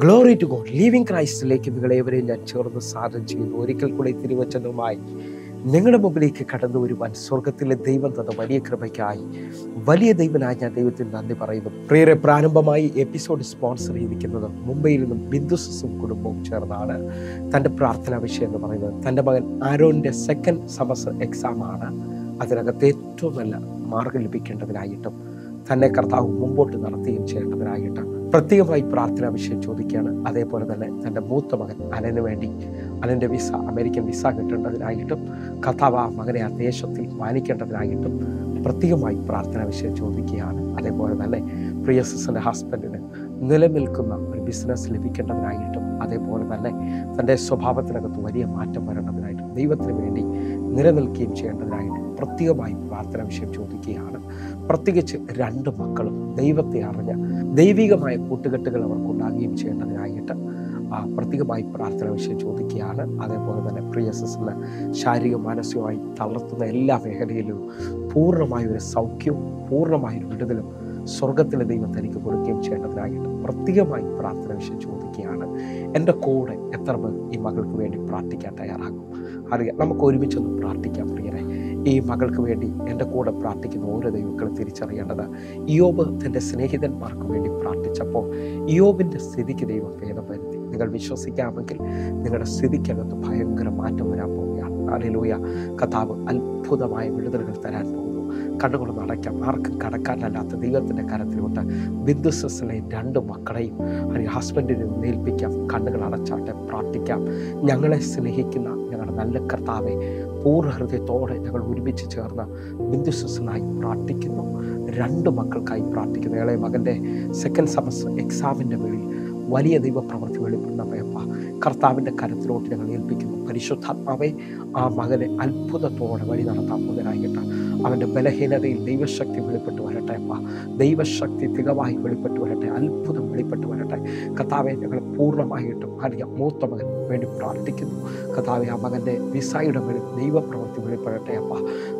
Glory to God. Living ക്രൈസ്റ്റിലേക്ക് നിങ്ങളേവരെയും ഞാൻ ചേർന്ന് സ്വാഗതം ചെയ്യുന്നു. ഒരിക്കൽ കൂടി തിരുവചനവുമായി നിങ്ങളുടെ മുമ്പിലേക്ക് കടന്നു വരുവാൻ സ്വർഗത്തിലെ ദൈവം തന്ന വലിയ കൃപയ്ക്കായി വലിയ ദൈവനായ ഞാൻ ദൈവത്തിന് നന്ദി പറയുന്നു. പ്രിയരെ, പ്രാരംഭമായി എപ്പിസോഡ് സ്പോൺസർ ചെയ്തിരിക്കുന്നത് മുംബൈയിൽ നിന്നും ബിന്ദുസും കുടുംബവും ചേർന്നാണ്. തൻ്റെ പ്രാർത്ഥനാ വിഷയം എന്ന് പറയുന്നത് തൻ്റെ മകൻ ആരോണിൻ്റെ സെക്കൻഡ് സെമസ്റ്റർ എക്സാമാണ്. അതിനകത്ത് ഏറ്റവും നല്ല മാർഗം ലഭിക്കേണ്ടതിനായിട്ടും തന്നെ കർത്താവ് മുമ്പോട്ട് നടത്തുകയും ചെയ്യേണ്ടതിനായിട്ട് പ്രത്യേകമായി പ്രാർത്ഥനാ വിഷയം ചോദിക്കുകയാണ്. അതേപോലെ തന്നെ തൻ്റെ മൂത്ത മകൻ അലന് വേണ്ടി അലൻ്റെ വിസ, അമേരിക്കൻ വിസ കിട്ടേണ്ടതിനായിട്ടും കർത്താവ് ആ മകനെ ആ ദേശത്തിൽ മാനിക്കേണ്ടതിനായിട്ടും പ്രത്യേകമായി പ്രാർത്ഥനാ വിഷയം ചോദിക്കുകയാണ്. അതേപോലെ തന്നെ പ്രിയ സിസ്റ്ററിൻ്റെ ഹസ്ബൻഡിന് നിലനിൽക്കുന്ന ഒരു ബിസിനസ് ലഭിക്കേണ്ടതിനായിട്ടും അതേപോലെ തന്നെ തൻ്റെ സ്വഭാവത്തിനകത്ത് വലിയ മാറ്റം വരേണ്ടതിനായിട്ടും ദൈവത്തിന് വേണ്ടി നിലനിൽക്കുകയും ചെയ്യേണ്ടതിനായിട്ടും പ്രത്യേകമായി പ്രാർത്ഥനാ വിഷയം ചോദിക്കുകയാണ്. പ്രത്യേകിച്ച് രണ്ട് മക്കളും ദൈവത്തെ അറിഞ്ഞ ദൈവികമായ കൂട്ടുകെട്ടുകൾ അവർക്കുണ്ടാകുകയും ചെയ്യേണ്ടതിനായിട്ട് പ്രത്യേകമായി പ്രാർത്ഥന വിഷയം ചോദിക്കുകയാണ്. അതേപോലെ തന്നെ പ്രിയ സിസ്റ്ററിന് ശാരീരിക മാനസികമായി തളർത്തുന്ന എല്ലാ മേഖലയിലും പൂർണ്ണമായ ഒരു സൗഖ്യവും പൂർണ്ണമായൊരു വിടുതലും സ്വർഗത്തിലെ ദൈവം തനിക്ക് കൊടുക്കുകയും ചെയ്യേണ്ടതിനായിട്ട് പ്രത്യേകമായി പ്രാർത്ഥന വിഷയം ചോദിക്കുകയാണ്. എൻ്റെ കൂടെ എത്ര പേർ ഈ മകൾക്ക് വേണ്ടി പ്രാർത്ഥിക്കാൻ തയ്യാറാകും? അറിയാം, നമുക്ക് ഒരുമിച്ചൊന്ന് പ്രാർത്ഥിക്കാം. പ്രിയരെ, ഈ മകൾക്ക് വേണ്ടി എൻ്റെ കൂടെ പ്രാർത്ഥിക്കുന്ന ഓരോ ദൈവങ്ങളും തിരിച്ചറിയേണ്ടത്, ഇയ്യോബ് തൻ്റെ സ്നേഹിതന്മാർക്ക് വേണ്ടി പ്രാർത്ഥിച്ചപ്പോൾ ഇയ്യോബിൻ്റെ സ്ഥിതിക്ക് ദൈവം ഭേദം വരുത്തി. നിങ്ങൾ വിശ്വസിക്കാമെങ്കിൽ നിങ്ങളുടെ സ്ഥിതിക്കകത്ത് ഭയങ്കര മാറ്റം വരാൻ പോവുകയാണ്. ഹല്ലേലൂയ. കർത്താവ് അത്ഭുതമായ വിടുതലുകൾ തരാൻ പോകുന്നു. കണ്ണുകളൊന്ന് അടയ്ക്കാം. ആർക്കും കടക്കാനല്ലാത്ത ദൈവത്തിൻ്റെ കരത്തിലോട്ട് ബിന്ദുസിലെ രണ്ട് മക്കളെയും അല്ലെങ്കിൽ ഹസ്ബൻഡിനെ ഏൽപ്പിക്കാം. കണ്ണുകൾ അടച്ചാട്ടെ, പ്രാർത്ഥിക്കാം. ഞങ്ങളെ സ്നേഹിക്കുന്ന ഞങ്ങളുടെ നല്ല കർത്താവെ, പൂർണ്ണ ഹൃദയത്തോടെ ഞങ്ങൾ ഒരുമിച്ച് ചേർന്ന് ബിന്ദുസിനായി പ്രാർത്ഥിക്കുന്നു. രണ്ട് മക്കൾക്കായി പ്രാർത്ഥിക്കുന്നു. ഇളയ മകൻ്റെ സെക്കൻഡ് സെമസ്റ്റർ എക്സാമിൻ്റെ വേളയിൽ വലിയ ദൈവപ്രവൃത്തി വെളിപ്പെടുന്നവയപ്പ കർത്താവിൻ്റെ കരത്തിലോട്ട് ഞങ്ങൾ ഏൽപ്പിക്കുന്നു. പരിശുദ്ധാത്മാവെ, ആ മകനെ അത്ഭുതത്തോടെ വഴി നടത്താൻ മുതലായിട്ട് അവൻ്റെ ബലഹീനതയിൽ ദൈവശക്തി വെളിപ്പെട്ട് വരട്ടെ. അപ്പ ദൈവശക്തി തികവായി വെളിപ്പെട്ട് വരട്ടെ, അത്ഭുതം വെളിപ്പെട്ട് വരട്ടെ. കർത്താവെ, ഞങ്ങൾ പൂർണ്ണമായിട്ടും അറിയാം മൂത്ത മകൻ വേണ്ടി പ്രാർത്ഥിക്കുന്നു. കർത്താവെ, ആ മകൻ്റെ വിസയുടെ മേൽ ദൈവപ്രവൃത്തി വെളിപ്പെടട്ടെ. അപ്പ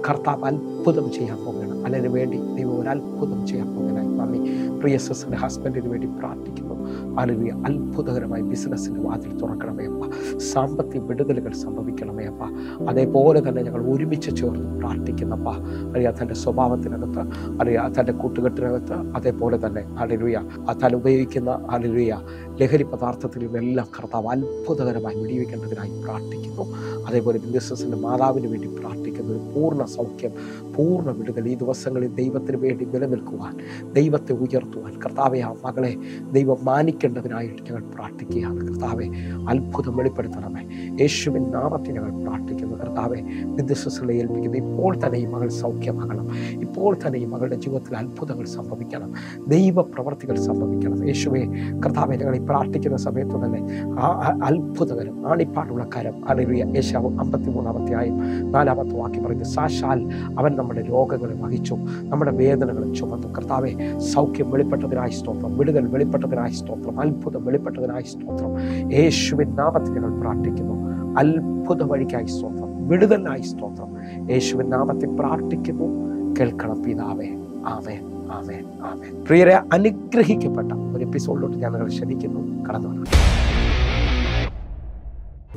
കർത്താവ് അത്ഭുതം ചെയ്യാൻ പോകുകയാണ്. അതിനു വേണ്ടി ദൈവം ഒരു അത്ഭുതം ചെയ്യാൻ പോകുന്നതിനായി നന്ദി. പ്രിയ സിസ്റ്ററിൻ്റെ ഹസ്ബൻഡിന് വേണ്ടി പ്രാർത്ഥിക്കുന്നു. ഹല്ലേലൂയ. അത്ഭുതകരമായി ബിസിനസ്സിൻ്റെ വാതിൽ തുറക്കണമേ അപ്പ, സാമ്പത്തിക വിടുതലുകൾ സംഭവിക്കണമേ അപ്പ. അതേപോലെ തന്നെ ഞങ്ങൾ ഒരുമിച്ച് ചേർന്ന് പ്രാർത്ഥിക്കുന്നപ്പ, അറിയാം തൻ്റെ സ്വഭാവത്തിനകത്ത്, അറിയാം തൻ്റെ കൂട്ടുകെട്ടിനകത്ത്, അതേപോലെ തന്നെ ഹല്ലേലൂയ താൻ ഉപയോഗിക്കുന്ന ഹല്ലേലൂയ ലഹരി പദാർത്ഥത്തിലും എല്ലാം കർത്താവ് അത്ഭുതകരമായി വിടിവിക്കേണ്ടതിനായി പ്രാർത്ഥിക്കുന്നു. അതേപോലെ ബിന്ദുസിൻ്റെ മാതാവിന് വേണ്ടി പ്രാർത്ഥിക്കുന്നു. ഒരു പൂർണ്ണ സൗഖ്യം, പൂർണ്ണ വിടുതൽ ഈ ദിവസങ്ങളിൽ ദൈവത്തിന് വേണ്ടി നിലനിൽക്കുവാൻ, ദൈവത്തെ ഉയർത്തുവാൻ കർത്താവെ, ആ മകളെ ദൈവം മാനിക്കേണ്ടതിനായിട്ട് ഞങ്ങൾ പ്രാർത്ഥിക്കുകയാണ്. കർത്താവെ, അത്ഭുതം വെളിപ്പെടുത്തണമേ. യേശുവിൻ നാമത്തിൽ ഞങ്ങൾ പ്രാർത്ഥിക്കുന്നു. കർത്താവെ, ബിന്ദുസിനെ ഏൽപ്പിക്കുന്നു. ഇപ്പോൾ തന്നെ ഈ മകൾ സൗഖ്യമാകണം. ഇപ്പോൾ തന്നെ ഈ മകളുടെ ജീവിതത്തിൽ അത്ഭുതങ്ങൾ സംഭവിക്കണം, ദൈവ പ്രവർത്തികൾ സംഭവിക്കണം. യേശുവെ കർത്താവെ, ഞങ്ങൾ ഈ പ്രാർത്ഥിക്കുന്ന സമയത്ത് തന്നെ ആ അത്ഭുതകരം ആണിപ്പാടുള്ള കരം, ഹല്ലേലൂയ, യേശയ്യാവ് 53-4 വാക്യം പറയുന്നത്, സാക്ഷാൽ അവൻ നമ്മുടെ രോഗങ്ങളെ വഹിച്ചു, നമ്മുടെ വേദനകളെ ചുമന്നു. കർത്താവെ, സൗഖ്യം വെളിപ്പെട്ടതിനായി സ്തോത്രം, വിടുതൽ വെളിപ്പെട്ടതിനായി സ്തോത്രം, അത്ഭുതം വെളിപ്പെട്ടതിനായി സ്തോത്രം. യേശുവിൻ നാമത്തിൽ ഞങ്ങൾ പ്രാർത്ഥിക്കുന്നു. അത്ഭുത വഴിക്കായി സ്തോത്രം, വിടുതലിനായി സ്തോത്രം. യേശുവിൻ നാമത്തിൽ പ്രാർത്ഥിക്കുന്നു. കേൾക്കണം പിതാവേ. ആമേൻ, ആമേൻ, ആമേൻ. പ്രിയരെ, അനുഗ്രഹിക്കപ്പെട്ട ഒരു എപ്പിസോഡിലോട്ട് ഞാൻ നിങ്ങളെ ക്ഷണിക്കുന്നു. കടന്നു വരണം.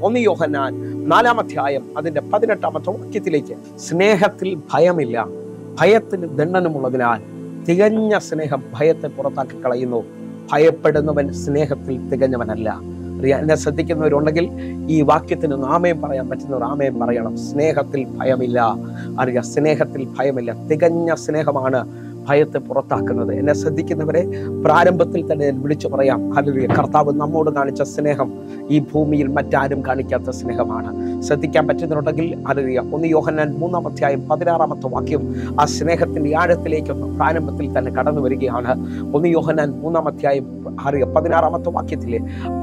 1 യോഹന്നാൻ 4-ാം അധ്യായം അതിന്റെ 18-ാമത്തെ വാക്യത്തിലേക്ക്, സ്നേഹത്തിൽ ഭയമില്ല, ഭയത്തിന് ദണ്ഡനമുള്ളതിനാൽ തികഞ്ഞ സ്നേഹം ഭയത്തെ പുറത്താക്കി കളയുന്നു. ഭയപ്പെടുന്നവൻ സ്നേഹത്തിൽ തികഞ്ഞവനല്ല. എന്നെ ശ്രദ്ധിക്കുന്നവരുണ്ടെങ്കിൽ ഈ വാക്യത്തിന് ആമേൻ പറയാൻ പറ്റുന്നവർ ആമേൻ പറയണം. സ്നേഹത്തിൽ ഭയമില്ല. അറിയാം, സ്നേഹത്തിൽ ഭയമില്ല. തികഞ്ഞ സ്നേഹമാണ് ഭയത്തെ പുറത്താക്കുന്നത്. എന്നെ ശ്രദ്ധിക്കുന്നവരെ, പ്രാരംഭത്തിൽ തന്നെ ഞാൻ വിളിച്ചു പറയാം, ഹല്ലേലൂയ, കർത്താവ് നമ്മോട് കാണിച്ച സ്നേഹം ഈ ഭൂമിയിൽ മറ്റാരും കാണിക്കാത്ത സ്നേഹമാണ്. ശ്രദ്ധിക്കാൻ പറ്റുന്നുണ്ടെങ്കിൽ ഹല്ലേലൂയ, 1 യോഹന്നാൻ 3-ാം അധ്യായം 16-ാമത്തെ വാക്യം ആ സ്നേഹത്തിന്റെ ആഴത്തിലേക്കൊന്ന് പ്രാരംഭത്തിൽ തന്നെ കടന്നു വരികയാണ്. 1 യോഹന്നാൻ 3-ാം അധ്യായം 16-ാമത്തെ വാക്യത്തില്,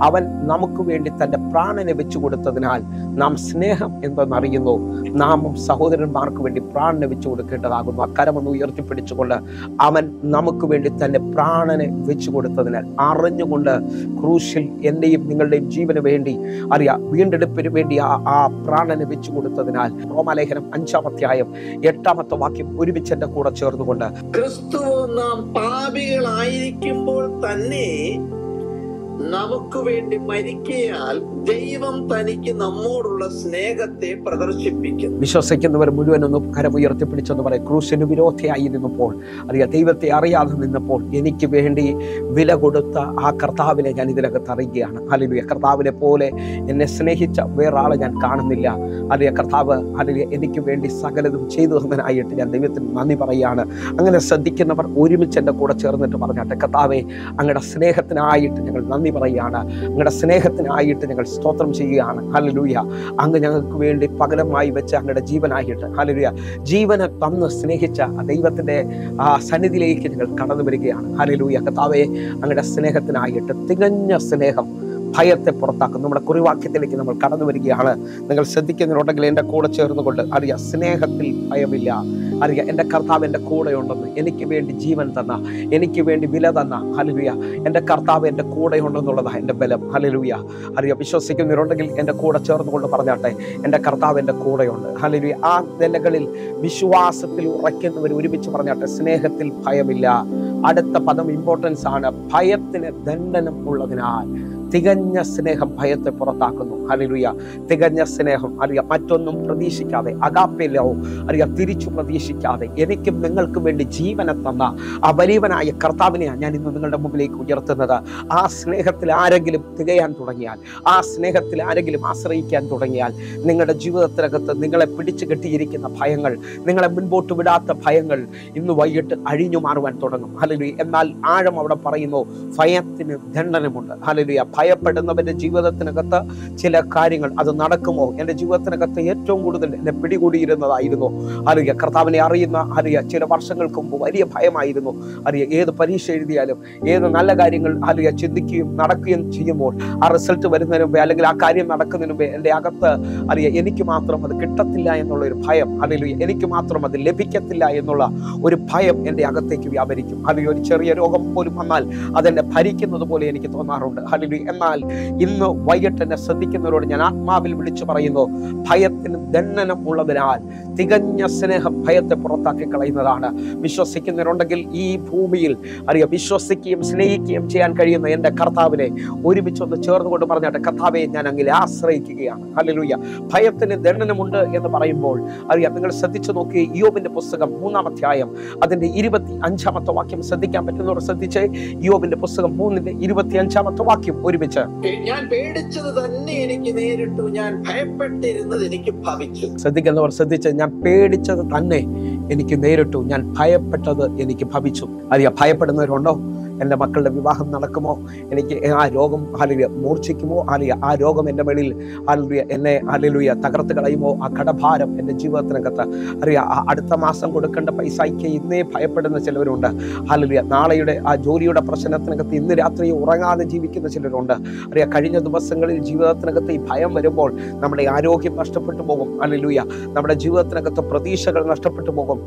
അവൻ നമുക്ക് വേണ്ടി തന്റെ പ്രാണനെ വെച്ചു കൊടുത്തതിനാൽ നാം സ്നേഹം എന്തെന്നറിയുന്നു, നാമും സഹോദരന്മാർക്ക് വേണ്ടി പ്രാണനെ വെച്ചു കൊടുക്കേണ്ടതാകുന്നു. അക്കരമൊന്ന് ഉയർത്തിപ്പിടിച്ചുകൊണ്ട് അവൻ നമുക്ക് വേണ്ടി തന്റെ പ്രാണനെ വെച്ചു കൊടുത്തതിനാൽ, അറിഞ്ഞുകൊണ്ട് ക്രൂശിൽ എന്റെയും നിങ്ങളുടെയും ജീവന് വേണ്ടി, അറിയാം, വീണ്ടെടുപ്പിന് വേണ്ടി ആ പ്രാണനെ വെച്ചു കൊടുത്തതിനാൽ, റോമാലേഖനം 5-ാം അധ്യായം 8-ാമത്തെ വാക്യം ഒരുമിച്ച് എന്റെ കൂടെ ചേർന്നുകൊണ്ട്, ക്രിസ്തു നാം പാപികളായിരിക്കുമ്പോൾ തന്നെ നമുക്ക് വേണ്ടി മരിക്കയാൽ ദൈവം തനിക്ക് നമ്മോടുള്ള സ്നേഹത്തെ പ്രദർശിപ്പിക്കുന്നു. വിശ്വസിക്കുന്നവർ മുഴുവൻ ഒന്ന് കരമുയർത്തിപ്പിടിച്ചെന്ന് പറയും. ക്രൂശിന് വിരോധിയായി നിന്നപ്പോൾ, ദൈവത്തെ അറിയാതെ നിന്നപ്പോൾ എനിക്ക് വേണ്ടി വില കൊടുത്ത ആ കർത്താവിനെ ഞാൻ ഇതിനകത്ത് അറിയുകയാണ്. ഹല്ലേലൂയ. കർത്താവിനെ പോലെ എന്നെ സ്നേഹിച്ച വേറൊരാളെ ഞാൻ കാണുന്നില്ല. കർത്താവ് എനിക്ക് വേണ്ടി സകലതും ചെയ്തു തന്നതിനായിട്ട് ഞാൻ ദൈവത്തിന് നന്ദി പറയുകയാണ്. അങ്ങനെ ശ്രദ്ധിക്കുന്നവർ ഒരുമിച്ച് എൻ്റെ കൂടെ ചേർന്നിട്ട് പറഞ്ഞാട്ടെ, കർത്താവെ, അങ്ങയുടെ സ്നേഹത്തിനായിട്ട് ഞങ്ങൾ നന്ദി പറയുകയാണ്. അങ്ങയുടെ സ്നേഹത്തിനായിട്ട് ഞങ്ങൾ സ്തോത്രം ചെയ്യുകയാണ്. ഹല്ലേലൂയ. അങ്ങ് ഞങ്ങൾക്ക് വേണ്ടി പകരമായി വെച്ച അങ്ങയുടെ ജീവനായിട്ട്, ഹല്ലേലൂയ, ജീവനെ തന്ന് സ്നേഹിച്ച ദൈവത്തിൻ്റെ സന്നിധിയിലേക്ക് ഞങ്ങൾ കടന്നു വരികയാണ്. ഹല്ലേലൂയ. കർത്താവെ, അങ്ങയുടെ സ്നേഹത്തിനായിട്ട് തികഞ്ഞ സ്നേഹം ഭയത്തെ പുറത്താക്കും. നമ്മുടെ കുറിവാക്യത്തിലേക്ക് നമ്മൾ കടന്നു വരികയാണ്. നിങ്ങൾ ശ്രദ്ധിക്കുന്നുണ്ടെങ്കിൽ എൻ്റെ കൂടെ ചേർന്നുകൊണ്ട് സ്നേഹത്തിൽ ഭയമില്ല. എൻ്റെ കർത്താവ് എൻ്റെ കൂടെ ഉണ്ടെന്ന്, എനിക്ക് വേണ്ടി ജീവൻ തന്ന, എനിക്ക് വേണ്ടി വില തന്ന, ഹല്ലേലൂയ, എൻ്റെ കർത്താവ് എൻ്റെ കൂടെ ഉണ്ടെന്നുള്ളതാണ് എൻ്റെ ബലം. ഹല്ലേലൂയ. വിശ്വസിക്കുന്നുണ്ടെങ്കിൽ എൻ്റെ കൂടെ ചേർന്നുകൊണ്ട് പറഞ്ഞാട്ടെ, എൻ്റെ കർത്താവ് എൻ്റെ കൂടെയുണ്ട്. ഹല്ലേലൂയ. ആ നിലകളിൽ വിശ്വാസത്തിൽ ഉറയ്ക്കുന്നവർ ഒരുമിച്ച് പറഞ്ഞാട്ടെ, സ്നേഹത്തിൽ ഭയമില്ല. അടുത്ത പദം ഇമ്പോർട്ടൻസ് ആണ്. ഭയത്തിന് ദണ്ഡനം ഉള്ളതിനാൽ തികഞ്ഞ സ്നേഹം ഭയത്തെ പുറത്താക്കുന്നു. ഹല്ലേലൂയ. തികഞ്ഞ സ്നേഹം മറ്റൊന്നും പ്രതീക്ഷിക്കാതെ, അഗാപ്പയിലോ തിരിച്ചു പ്രതീക്ഷിക്കാതെ എനിക്കും നിങ്ങൾക്കും വേണ്ടി ജീവനെ തന്ന ആ വലിയവനായ കർത്താവിനെയാണ് ഞാൻ ഇന്ന് നിങ്ങളുടെ മുമ്പിലേക്ക് ഉയർത്തുന്നത്. ആ സ്നേഹത്തിൽ ആരെങ്കിലും തികയാൻ തുടങ്ങിയാൽ, ആ സ്നേഹത്തിൽ ആരെങ്കിലും ആശ്രയിക്കാൻ തുടങ്ങിയാൽ, നിങ്ങളുടെ ജീവിതത്തിനകത്ത് നിങ്ങളെ പിടിച്ചു കെട്ടിയിരിക്കുന്ന ഭയങ്ങൾ, നിങ്ങളെ മുൻപോട്ട് വിടാത്ത ഭയങ്ങൾ ഇന്ന് വൈകിട്ട് അഴിഞ്ഞു മാറുവാൻ തുടങ്ങും. ഹല്ലേലൂയ. എന്നാൽ ആഴം അവിടെ പറയുന്നു, ഭയത്തിന് ദണ്ഡനമുണ്ട്. ഹല്ലേലൂയ. ഭയപ്പെടുന്നവന്റെ ജീവിതത്തിനകത്ത് ചില കാര്യങ്ങൾ അത് നടക്കുമോ? എൻ്റെ ജീവിതത്തിനകത്ത് ഏറ്റവും കൂടുതൽ എന്നെ പിടികൂടിയിരുന്നതായിരുന്നു കർത്താവിനെ അറിയുന്ന ചില വർഷങ്ങൾക്ക് മുമ്പ് വലിയ ഭയമായിരുന്നു. ഏത് പരീക്ഷ എഴുതിയാലും, ഏത് നല്ല കാര്യങ്ങൾ ചിന്തിക്കുകയും നടക്കുകയും ചെയ്യുമ്പോൾ ആ റിസൾട്ട് വരുന്നതിന് മുമ്പേ, അല്ലെങ്കിൽ ആ കാര്യം നടക്കുന്നതിന് മുമ്പേ എൻ്റെ അകത്ത് എനിക്ക് മാത്രം അത് കിട്ടത്തില്ല എന്നുള്ള ഒരു ഭയം, അല്ലെങ്കിൽ എനിക്ക് മാത്രം അത് ലഭിക്കത്തില്ല എന്നുള്ള ഒരു ഭയം എൻ്റെ അകത്തേക്ക് വ്യാപരിക്കും. അല്ലെങ്കിൽ ഒരു ചെറിയ രോഗം പോലും വന്നാൽ അതെന്നെ ഭരിക്കുന്നത് പോലെ എനിക്ക് തോന്നാറുണ്ട്. അല്ലെങ്കിൽ എന്നാൽ ഇന്ന് വൈകിട്ട് എന്നെ ശ്രദ്ധിക്കുന്നവരോട് ഞാൻ ആത്മാവിൽ വിളിച്ചു പറയുന്നു, ഭയത്തിന് ദണ്ഡനം ഉള്ളതിനാൽ തികഞ്ഞ സ്നേഹം ഭയത്തെ പുറത്താക്കി കളയുന്നതാണ്. വിശ്വസിക്കുന്നവരുണ്ടെങ്കിൽ ഈ ഭൂമിയിൽ വിശ്വസിക്കുകയും സ്നേഹിക്കുകയും ചെയ്യാൻ കഴിയുന്ന എൻ്റെ കർത്താവിനെ ഒരുമിച്ചൊന്ന് ചേർന്നുകൊണ്ട് പറഞ്ഞാട്ടെ, കർത്താവെ, ഞാൻ അങ്ങിൽ ആശ്രയിക്കുകയാണ്. ഹല്ലേലൂയ. ഭയത്തിന് ദണ്ഡനമുണ്ട് എന്ന് പറയുമ്പോൾ നിങ്ങൾ ശ്രദ്ധിച്ചു നോക്കി, ഇയ്യോബിന്റെ പുസ്തകം 3-ാം അധ്യായം അതിന്റെ 25-ാമത്തെ വാക്യം ശ്രദ്ധിക്കാൻ പറ്റുന്നവർ ശ്രദ്ധിച്ച്. ഇയ്യോബിന്റെ പുസ്തകം 3-ന്റെ 25-ാമത്തെ ഒരുമിച്ച്, ഞാൻ പേടിച്ചത് തന്നെ എനിക്ക് നേരിട്ടു, ഞാൻ ഭയപ്പെട്ടിരുന്നത് എനിക്ക് ഭവിച്ചു. ശ്രദ്ധിക്കുന്നവർ ശ്രദ്ധിച്ച്, ഞാൻ പേടിച്ചത് തന്നെ എനിക്ക് നേരിട്ടു, ഞാൻ ഭയപ്പെട്ടത് എനിക്ക് ഭവിച്ചു. ഭയപ്പെടുന്നവരുണ്ടോ? എൻ്റെ മക്കളുടെ വിവാഹം നടക്കുമോ? എനിക്ക് ആ രോഗം മൂർച്ഛിക്കുമോ? ആ രോഗം എൻ്റെ മേളിൽ എന്നെ തകർത്ത് കളയുമോ? ആ കടഭാരം എൻ്റെ ജീവിതത്തിനകത്ത് അടുത്ത മാസം കൊടുക്കേണ്ട പൈസയ്ക്ക് ഇന്നേ ഭയപ്പെടുന്ന ചിലവരുണ്ട്. നാളെയുടെ ആ ജോലിയുടെ പ്രശ്നത്തിനകത്ത് ഇന്ന് രാത്രി ഉറങ്ങാതെ ജീവിക്കുന്ന ചിലരുണ്ട്. കഴിഞ്ഞ ദിവസങ്ങളിൽ ജീവിതത്തിനകത്ത് ഈ ഭയം വരുമ്പോൾ നമ്മുടെ ആരോഗ്യം നഷ്ടപ്പെട്ടു പോകും. നമ്മുടെ ജീവിതത്തിനകത്ത് പ്രതീക്ഷകൾ നഷ്ടപ്പെട്ടു പോകും.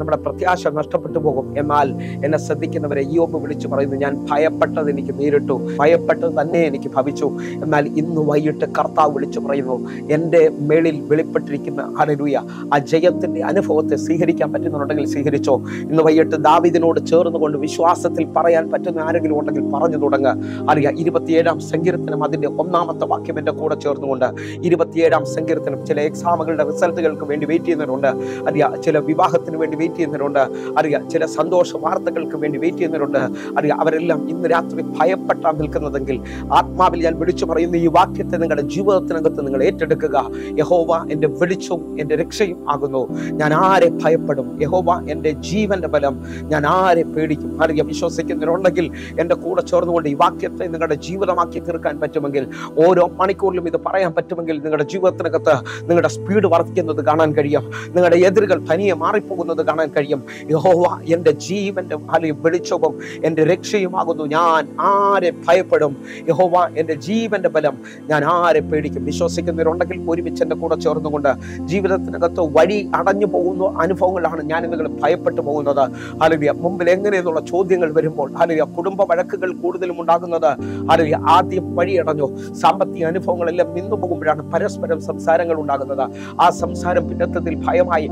നമ്മുടെ പ്രത്യാശ നഷ്ടപ്പെട്ടു പോകും. എന്നാൽ എന്നെ ശ്രദ്ധിക്കുന്നവരെ ഇയ്യോബ് വിളിച്ചു പറയുന്നു, ഞാൻ ഭയപ്പെട്ടത് എനിക്ക് നേരിട്ടു, ഭയപ്പെട്ടത് തന്നെ എനിക്ക് ഭവിച്ചു. എന്നാൽ ഇന്ന് വൈകിട്ട് കർത്താവ് വിളിച്ചു പറയുന്നു, എൻ്റെ മേളിൽ വെളിപ്പെട്ടിരിക്കുന്ന ഹല്ലേലൂയ ആ ജയത്തിന്റെ അനുഭവത്തെ സ്വീകരിക്കാൻ പറ്റുന്നുണ്ടെങ്കിൽ സ്വീകരിച്ചോ. ഇന്ന് വൈകിട്ട് ദാവീദിനോട് ചേർന്നുകൊണ്ട് വിശ്വാസത്തിൽ പറയാൻ പറ്റുന്ന ആരെങ്കിലും ഉണ്ടെങ്കിൽ പറഞ്ഞു തുടങ്ങുക. 27-ാം സങ്കീർത്തനം അതിന്റെ 1-ാമത്തെ വാക്യം എൻ്റെ കൂടെ ചേർന്നുകൊണ്ട്, 27-ാം സങ്കീർത്തനം. ചില എക്സാമുകളുടെ റിസൾട്ടുകൾക്ക് വേണ്ടി വെയിറ്റ് ചെയ്യുന്നവരുണ്ട്. ചില വിവാഹത്തിന് വേണ്ടി വെയിറ്റ് ചെയ്യുന്നവരുണ്ട്. ചില സന്തോഷ വാർത്തകൾക്ക് വേണ്ടി വെയിറ്റ് ചെയ്യുന്നവരുണ്ട്. അവരെല്ലാം ഇന്ന് രാത്രി ഭയപ്പെട്ടാണ് നിൽക്കുന്നതെങ്കിൽ ആത്മാവിൽ ഞാൻ വിളിച്ചു പറയുന്ന ഈ വാക്യത്തെ നിങ്ങളുടെ ജീവിതത്തിനകത്ത് നിങ്ങൾ ഏറ്റെടുക്കുക. യഹോവ എൻ്റെ വെളിച്ചവും എൻ്റെ രക്ഷയും ആകുന്നു, ഞാൻ ആരെ ഭയപ്പെടും? യഹോവ എൻ്റെ ജീവന്റെ ബലം, ഞാൻ ആരെ പേടിക്കും? വിശ്വസിക്കുന്നവരുണ്ടെങ്കിൽ എൻ്റെ കൂടെ ചേർന്നുകൊണ്ട് ഈ വാക്യത്തെ നിങ്ങളുടെ ജീവിതമാക്കി തീർക്കാൻ പറ്റുമെങ്കിൽ, ഓരോ മണിക്കൂറിലും ഇത് പറയാൻ പറ്റുമെങ്കിൽ, നിങ്ങളുടെ ജീവിതത്തിനകത്ത് നിങ്ങളുടെ സ്പീഡ് വർദ്ധിക്കുന്നത് കാണാൻ കഴിയും. നിങ്ങളുടെ എതിരുകൾ തനിയെ മാറിപ്പോകുന്നത് കാണാൻ കഴിയും. യഹോവ എൻ്റെ ജീവന്റെ വെളിച്ചവും എൻ്റെ രക്ഷയുമാകുന്നു, ഞാൻ ആരെ ഭയപ്പെടും? യഹോവ എൻ്റെ ജീവന്റെ ബലം, ഞാൻ ആരെ പേടിക്കും? വിശ്വസിക്കുന്നവരുണ്ടെങ്കിൽ ഒരുമിച്ച് എൻ്റെ കൂടെ ചേർന്നുകൊണ്ട്, ജീവിതത്തിനകത്ത് വഴി അടഞ്ഞു പോകുന്ന അനുഭവങ്ങളാണ് ഞാൻ നിങ്ങൾ ഭയപ്പെട്ടു പോകുന്നത്. ഹല്ലേലൂയ. മുമ്പിൽ എങ്ങനെയെന്നുള്ള ചോദ്യങ്ങൾ വരുമ്പോൾ, ഹല്ലേലൂയ, കുടുംബ വഴക്കുകൾ കൂടുതലും ഉണ്ടാകുന്നത് ഹല്ലേലൂയ ആദ്യം വഴി അടഞ്ഞു, സാമ്പത്തിക അനുഭവങ്ങളെല്ലാം നിന്നു പോകുമ്പോഴാണ് പരസ്പരം സംസാരങ്ങൾ ഉണ്ടാകുന്നത്. ആ സംസാരം പിന്നത്തത്തിൽ ഭയമായി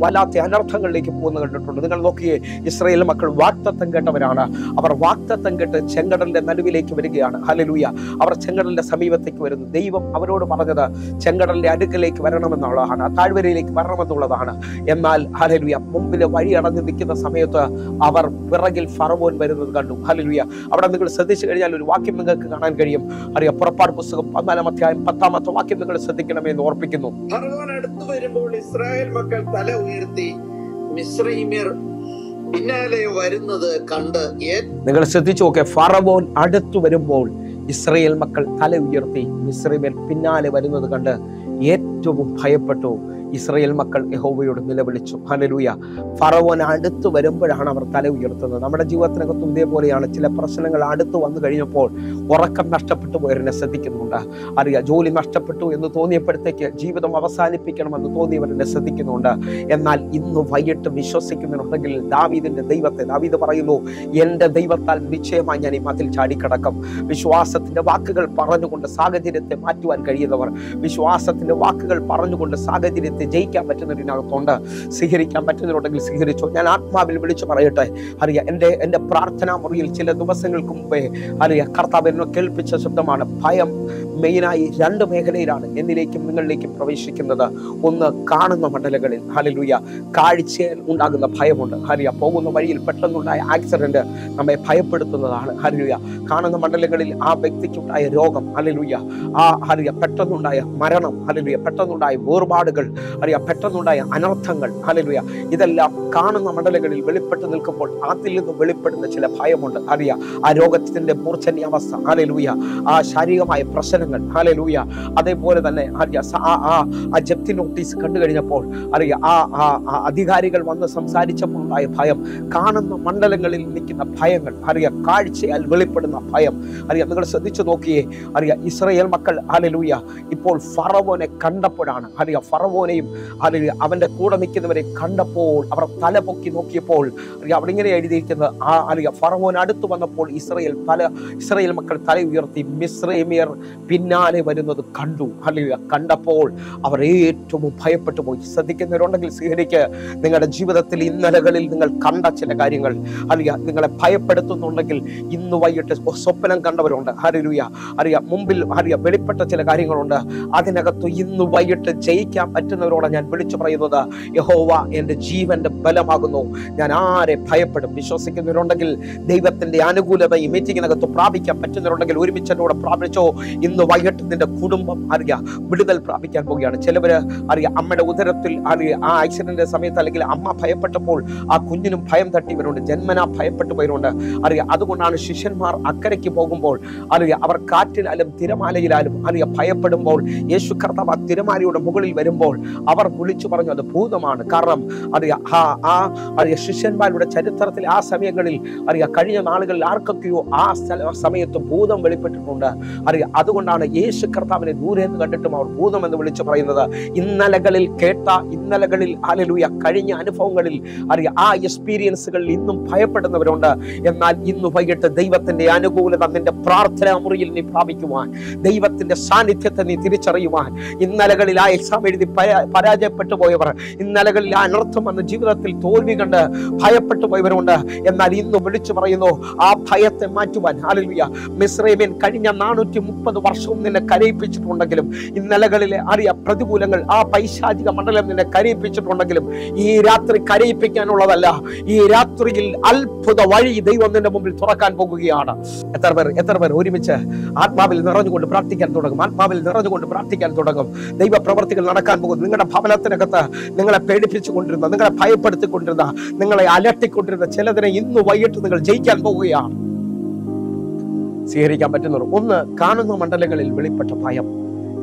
വല്ലാത്ത അനർത്ഥങ്ങളിലേക്ക് പോകുന്നത് കണ്ടിട്ടുണ്ട്. നിങ്ങൾ നോക്കിയേ, ഇസ്രായേൽ മക്കൾ വാഗ്ദത്തം കേട്ടവരാണ്. അവർ വാഗ്ദത്തം കേട്ട് ചെങ്കടലിന്റെ നടുവിലേക്ക് വരികയാണ്. ഹല്ലേലൂയ. അവർ ചെങ്കടലിന്റെ സമീപത്തേക്ക് വരുന്നു. ദൈവം അവരോട് പറഞ്ഞത് ചെങ്കടലിന്റെ അടുക്കലേക്ക് വരണമെന്നുള്ളതാണ്, ആ താഴ്വരയിലേക്ക് വരണമെന്നുള്ളതാണ്. എന്നാൽ ഹല്ലേലൂയ, മുമ്പിലെ വഴി അടഞ്ഞു നിൽക്കുന്ന സമയത്ത് അവർ പിറകിൽ ഫറവോൻ വരുന്നത് കണ്ടു. ഹല്ലേലൂയ. അവിടെ നിങ്ങൾ ശ്രദ്ധിച്ചു കഴിഞ്ഞാൽ ഒരു വാക്യം നിങ്ങൾക്ക് കാണാൻ കഴിയും. അറിയാം, പുറപ്പാട് പുസ്തകം 14 അധ്യായം 10 വാക്യം നിങ്ങൾ ശ്രദ്ധിക്കണമേ എന്ന് ഓർപ്പിക്കുന്നു. ഫറവോൻ അടുത്തു വരുമ്പോൾ ഇസ്രായേൽ മക്കൾ തല ഉയർത്തി മിസ്രയീമ്യർ പിന്നാലെ വരുന്നത് കണ്ട്. നിങ്ങൾ ശ്രദ്ധിച്ചു നോക്കെ, ഫറവോൻ അടുത്തു വരുമ്പോൾ ഇസ്രായേൽ മക്കൾ തല ഉയർത്തി മിസ്രയീമ്യർ പിന്നാലെ വരുന്നത് കണ്ട് ഏറ്റവും ഭയപ്പെട്ടു. ഇസ്രായേൽ മക്കൾ യഹോവയോട് നിലവിളിച്ചു. ഹല്ലേലൂയ. ഫറവോൻ അടുത്ത് വരുമ്പോഴാണ് അവർ തല ഉയർത്തുന്നത്. നമ്മുടെ ജീവിതത്തിനകത്തും ഇതേപോലെയാണ്. ചില പ്രശ്നങ്ങൾ അടുത്ത് വന്നു കഴിഞ്ഞപ്പോൾ ഉറക്കം നഷ്ടപ്പെട്ടു പോയവരെ ശ്രദ്ധിക്കുന്നുണ്ട്. അറിയാം, ജോലി നഷ്ടപ്പെട്ടു എന്ന് തോന്നിയപ്പോഴത്തേക്ക് ജീവിതം അവസാനിപ്പിക്കണമെന്ന് തോന്നിയവരെ ശ്രദ്ധിക്കുന്നുണ്ട്. എന്നാൽ ഇന്ന് വൈകിട്ട് വിശ്വസിക്കുന്നുണ്ടെങ്കിൽ ദാവീദിന്റെ ദൈവത്തെ, ദാവീദ് പറയുന്നു, എന്റെ ദൈവത്താൽ നിശ്ചയമായി ഞാൻ ഈ മതിൽ ചാടിക്കടക്കും. വിശ്വാസത്തിന്റെ വാക്കുകൾ പറഞ്ഞുകൊണ്ട് സാഹചര്യത്തെ മാറ്റുവാൻ കഴിയുന്നവർ, വിശ്വാസത്തിന്റെ വാക്കുകൾ പറഞ്ഞുകൊണ്ട് സാഹചര്യത്തെ ജയിക്കാൻ പറ്റുന്നതിനകത്തുണ്ട്. സ്വീകരിക്കാൻ പറ്റുന്നതിനുണ്ടെങ്കിൽ സ്വീകരിച്ചോ. ഞാൻ ആത്മാവിൽ വിളിച്ചു പറയട്ടെ, അറിയാം, എന്റെ പ്രാർത്ഥനാ മുറിയിൽ ചില ദിവസങ്ങൾക്ക് മുമ്പേ അറിയാം കർത്താവ് എന്നെ കേൾപ്പിച്ച ശബ്ദമാണ്. ഭയം മെയിനായി 2 മേഖലയിലാണ് എന്നിലേക്കും നിങ്ങളിലേക്കും പ്രവേശിക്കുന്നത്. ഒന്ന്, കാണുന്ന മണ്ഡലങ്ങളിൽ. ഹല്ലേലൂയ. കാഴ്ചയിൽ ഉണ്ടാകുന്ന ഭയമുണ്ട്. ഹല്ലേലൂയ. പോകുന്ന വഴിയിൽ പെട്ടെന്നുണ്ടായ ആക്സിഡന്റ് നമ്മെ ഭയപ്പെടുത്തുന്നതാണ്. ഹല്ലേലൂയ. കാണുന്ന മണ്ഡലങ്ങളിൽ ആ വ്യക്തിക്കുണ്ടായ രോഗം, ഹല്ലേലൂയ, ആ ഹല്ലേലൂയ, പെട്ടെന്നുണ്ടായ മരണം, ഹല്ലേലൂയ, പെട്ടെന്നുണ്ടായ വേർപാടുകൾ, അറിയാം, പെട്ടെന്നുണ്ടായ അനർത്ഥങ്ങൾ, ഹല്ലേലൂയ, ഇതെല്ലാം കാണുന്ന മണ്ഡലങ്ങളിൽ വെളിപ്പെട്ട് നിൽക്കുമ്പോൾ അതിൽ നിന്ന് വെളിപ്പെടുന്ന ചില ഭയമുണ്ട്. അറിയാം, ആ രോഗത്തിന്റെ മൂർച്ഛന്യാവസ്ഥ, ഹല്ലേലൂയ, ആ ശാരീരികമായ പ്രശ്നങ്ങൾ, ഹല്ലേലൂയ, അതേപോലെ തന്നെ ആ ജപ്തി നോട്ടീസ് കണ്ടു കഴിഞ്ഞപ്പോൾ അറിയാം, ആ അധികാരികൾ വന്ന് സംസാരിച്ചപ്പോൾ ഉണ്ടായ ഭയം, കാണുന്ന മണ്ഡലങ്ങളിൽ നിൽക്കുന്ന ഭയങ്ങൾ, അറിയാം, കാഴ്ചയാൽ വെളിപ്പെടുന്ന ഭയം. അറിയാം, നിങ്ങൾ ശ്രദ്ധിച്ചു നോക്കിയേ, അറിയാം, ഇസ്രായേൽ മക്കൾ, ഹല്ലേലൂയ, ഇപ്പോൾ ഫറവോനെ കണ്ടപ്പോഴാണ്, അറിയാം, ഫറവോനെയും ഹല്ലേലൂയ അവന്റെ കൂടെ നിൽക്കുന്നവരെ കണ്ടപ്പോൾ അവർ തല പൊക്കി നോക്കിയപ്പോൾ അറിയാം, അവിടെ ഇങ്ങനെ എഴുതിയിരിക്കുന്നത്, അറിയാം, ഫറവോൻ അടുത്ത് വന്നപ്പോൾ ഇസ്രായേൽ മക്കൾ തല ഉയർത്തി മിസ്രയീമ്യർ പിന്നാലെ വരുന്നത് കണ്ടു. ഹല്ലേലൂയ. കണ്ടപ്പോൾ അവർ ഏറ്റവും ഭയപ്പെട്ടു പോയി. ശ്രദ്ധിക്കുന്നവരുണ്ടെങ്കിൽ സ്വീകരിക്ക്. നിങ്ങളുടെ ജീവിതത്തിൽ ഇന്നലകളിൽ നിങ്ങൾ കണ്ട ചില കാര്യങ്ങൾ, അറിയാം, നിങ്ങളെ ഭയപ്പെടുത്തുന്നുണ്ടെങ്കിൽ ഇന്ന് വൈകിട്ട് സ്വപ്നം കണ്ടവരുണ്ട്. ഹല്ലേലൂയ. അറിയാം, മുമ്പിൽ അറിയാം വെളിപ്പെട്ട ചില കാര്യങ്ങളുണ്ട്. അതിനകത്ത് ഇന്ന് വൈകിട്ട് ജയിക്കാൻ പറ്റുന്നവരോട് ഞാൻ വിളിച്ചു പറയുന്നത്, യഹോവ എന്റെ ജീവന്റെ ബലമാകുന്നു, ഞാൻ ആരെ ഭയപ്പെടും. വിശ്വസിക്കുന്നവരുണ്ടെങ്കിൽ ദൈവത്തിന്റെ അനുകൂലത ഈ മീറ്റിങ്ങിനകത്ത് പ്രാപിക്കാൻ പറ്റുന്നവരുണ്ടെങ്കിൽ ഒരുമിച്ച് എന്നോട് പ്രാപിച്ചോ. ഇന്ന് വൈകിട്ട് നിന്റെ കുടുംബം അറിയാം വിടുതൽ പ്രാപിക്കാൻ പോവുകയാണ്. ചിലവര് അറിയാം, അമ്മയുടെ ഉദരത്തിൽ അറിയാം ആ ആക്സിഡന്റിന്റെ സമയത്ത് അല്ലെങ്കിൽ അമ്മ ഭയപ്പെട്ടപ്പോൾ ആ കുഞ്ഞിനും ഭയം തട്ടിയവരുണ്ട്, ജന്മനാ ഭയപ്പെട്ടു പോയവരുണ്ട്. അറിയാം, അതുകൊണ്ടാണ് ശിഷ്യന്മാർ അക്കരയ്ക്ക് പോകുമ്പോൾ അറിയാം അവർ കാറ്റിലാലും തിരമാലയിലാലും അറിയാം ഭയപ്പെടുമ്പോൾ യേശു കർത്താവ് ആ തിരമാലയുടെ മുകളിൽ വരുമ്പോൾ അവർ വിളിച്ചു പറഞ്ഞു അത് ഭൂതമാണ്. കാരണം അറിയാം അറിയാം ശിഷ്യന്മാരുടെ ചരിത്രത്തിൽ ആ സമയങ്ങളിൽ അറിയാം കഴിഞ്ഞ നാളുകളിൽ ആർക്കൊക്കെയോ ആ സമയത്ത് ഭൂതം വെളിപ്പെട്ടിട്ടുണ്ട്. അറിയാം, അതുകൊണ്ടാണ് യേശു കർത്താവിനെ ദൂരെ നിന്ന് കണ്ടിട്ടും അവർ ഭൂതം എന്ന് വിളിച്ചു പറയുന്നത്. ഇന്നലകളിൽ കേട്ട, ഇന്നലകളിൽ ഹല്ലേലൂയ കഴിഞ്ഞ അനുഭവങ്ങളിൽ അറിയാം ആ എക്സ്പീരിയൻസുകളിൽ ഇന്നും ഭയപ്പെടുന്നവരുണ്ട്. എന്നാൽ ഇന്ന് വൈകിട്ട് ദൈവത്തിന്റെ അനുകൂലത നിന്റെ പ്രാർത്ഥനാ മുറിയിൽ നീ പ്രാപിക്കുവാൻ, ദൈവത്തിന്റെ സാന്നിധ്യത്തെ നീ തിരിച്ചറിയുവാൻ, ഇന്നലകളിൽ ആ എക്സാം എഴുതി പരാജയപ്പെട്ടു പോയവർ, ഇന്നലകളിൽ ആ അനർത്ഥം വന്ന ജീവിതത്തിൽ തോൽവി കണ്ട് ഭയപ്പെട്ടു പോയവരുണ്ട്. എന്നാൽ ഇന്ന് വിളിച്ചു പറയുന്നു ആ ഭയത്തെ മാറ്റുവാൻ. ഹല്ലേലൂയ. മിസ്രയീമ്യൻ കഴിഞ്ഞ 430 വർഷവും നിന്നെ കരയിപ്പിച്ചിട്ടുണ്ടെങ്കിലും, ഇന്നലകളിലെ അറിയാം പ്രതികൂലങ്ങൾ, ആ പൈശാചിക മണ്ഡലം നിന്നെ കരയിപ്പിച്ചിട്ടുണ്ടെങ്കിലും ഈ രാത്രി കരയിപ്പിക്കാനുള്ളതല്ല. ഈ രാത്രിയിൽ അത്ഭുത വഴി ദൈവം നിന്റെ മുമ്പിൽ തുറക്കാൻ പോകുകയാണ്. എത്ര പേർ ഒരുമിച്ച് ആത്മാവിൽ നിറഞ്ഞുകൊണ്ട് പ്രാർത്ഥിക്കാൻ തുടങ്ങും? ആത്മാവിൽ നിറഞ്ഞുകൊണ്ട് പ്രാർത്ഥിക്കാൻ തുടങ്ങും. ദൈവ പ്രവർത്തികൾ നടക്കാൻ പോകും. നിങ്ങളുടെ ഭവനത്തിനകത്ത് നിങ്ങളെ പേടിപ്പിച്ചുകൊണ്ടിരുന്ന, നിങ്ങളെ ഭയപ്പെടുത്തിക്കൊണ്ടിരുന്ന, നിങ്ങളെ അലട്ടിക്കൊണ്ടിരുന്ന ചിലതിനെ ഇന്ന് വൈകിട്ട് നിങ്ങൾ ജയിക്കാൻ പോവുകയാണ്. സ്വീകരിക്കാൻ പറ്റുന്നവർ, 1 കാണുന്ന മണ്ഡലങ്ങളിൽ വെളിപ്പെട്ട ഭയം,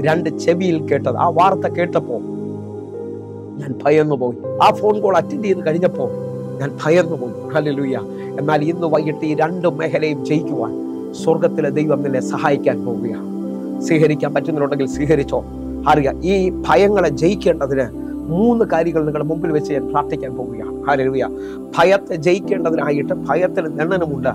2 ചെവിയിൽ കേട്ടത്. ആ വാർത്ത കേട്ടപ്പോൾ ഞാൻ ഭയന്നു പോയി. ആ ഫോൺ കോൾ അറ്റൻഡ് ചെയ്ത് കഴിഞ്ഞപ്പോൾ ഞാൻ ഭയന്നു പോയി. ഹല്ലേലൂയ. എന്നാൽ ഇന്ന് വൈകിട്ട് ഈ 2 മേഖലയും ജയിക്കുവാൻ സ്വർഗത്തിലെ ദൈവം നിന്നെ സഹായിക്കാൻ പോവുകയാണ്. സ്വീകരിക്കാൻ പറ്റുന്നവരുണ്ടെങ്കിൽ സ്വീകരിച്ചോ. അറിയാം, ഈ ഭയങ്ങളെ ജയിക്കേണ്ടതിന് 3 കാര്യങ്ങൾ നിങ്ങളുടെ മുമ്പിൽ വെച്ച് ഞാൻ പ്രാർത്ഥിക്കാൻ പോവുകയാണ്. ഹല്ലേലൂയ. ഭയത്തെ ജയിക്കേണ്ടതിനായിട്ട് ഭയത്തിന് ദണ്ഡനമുണ്ട്.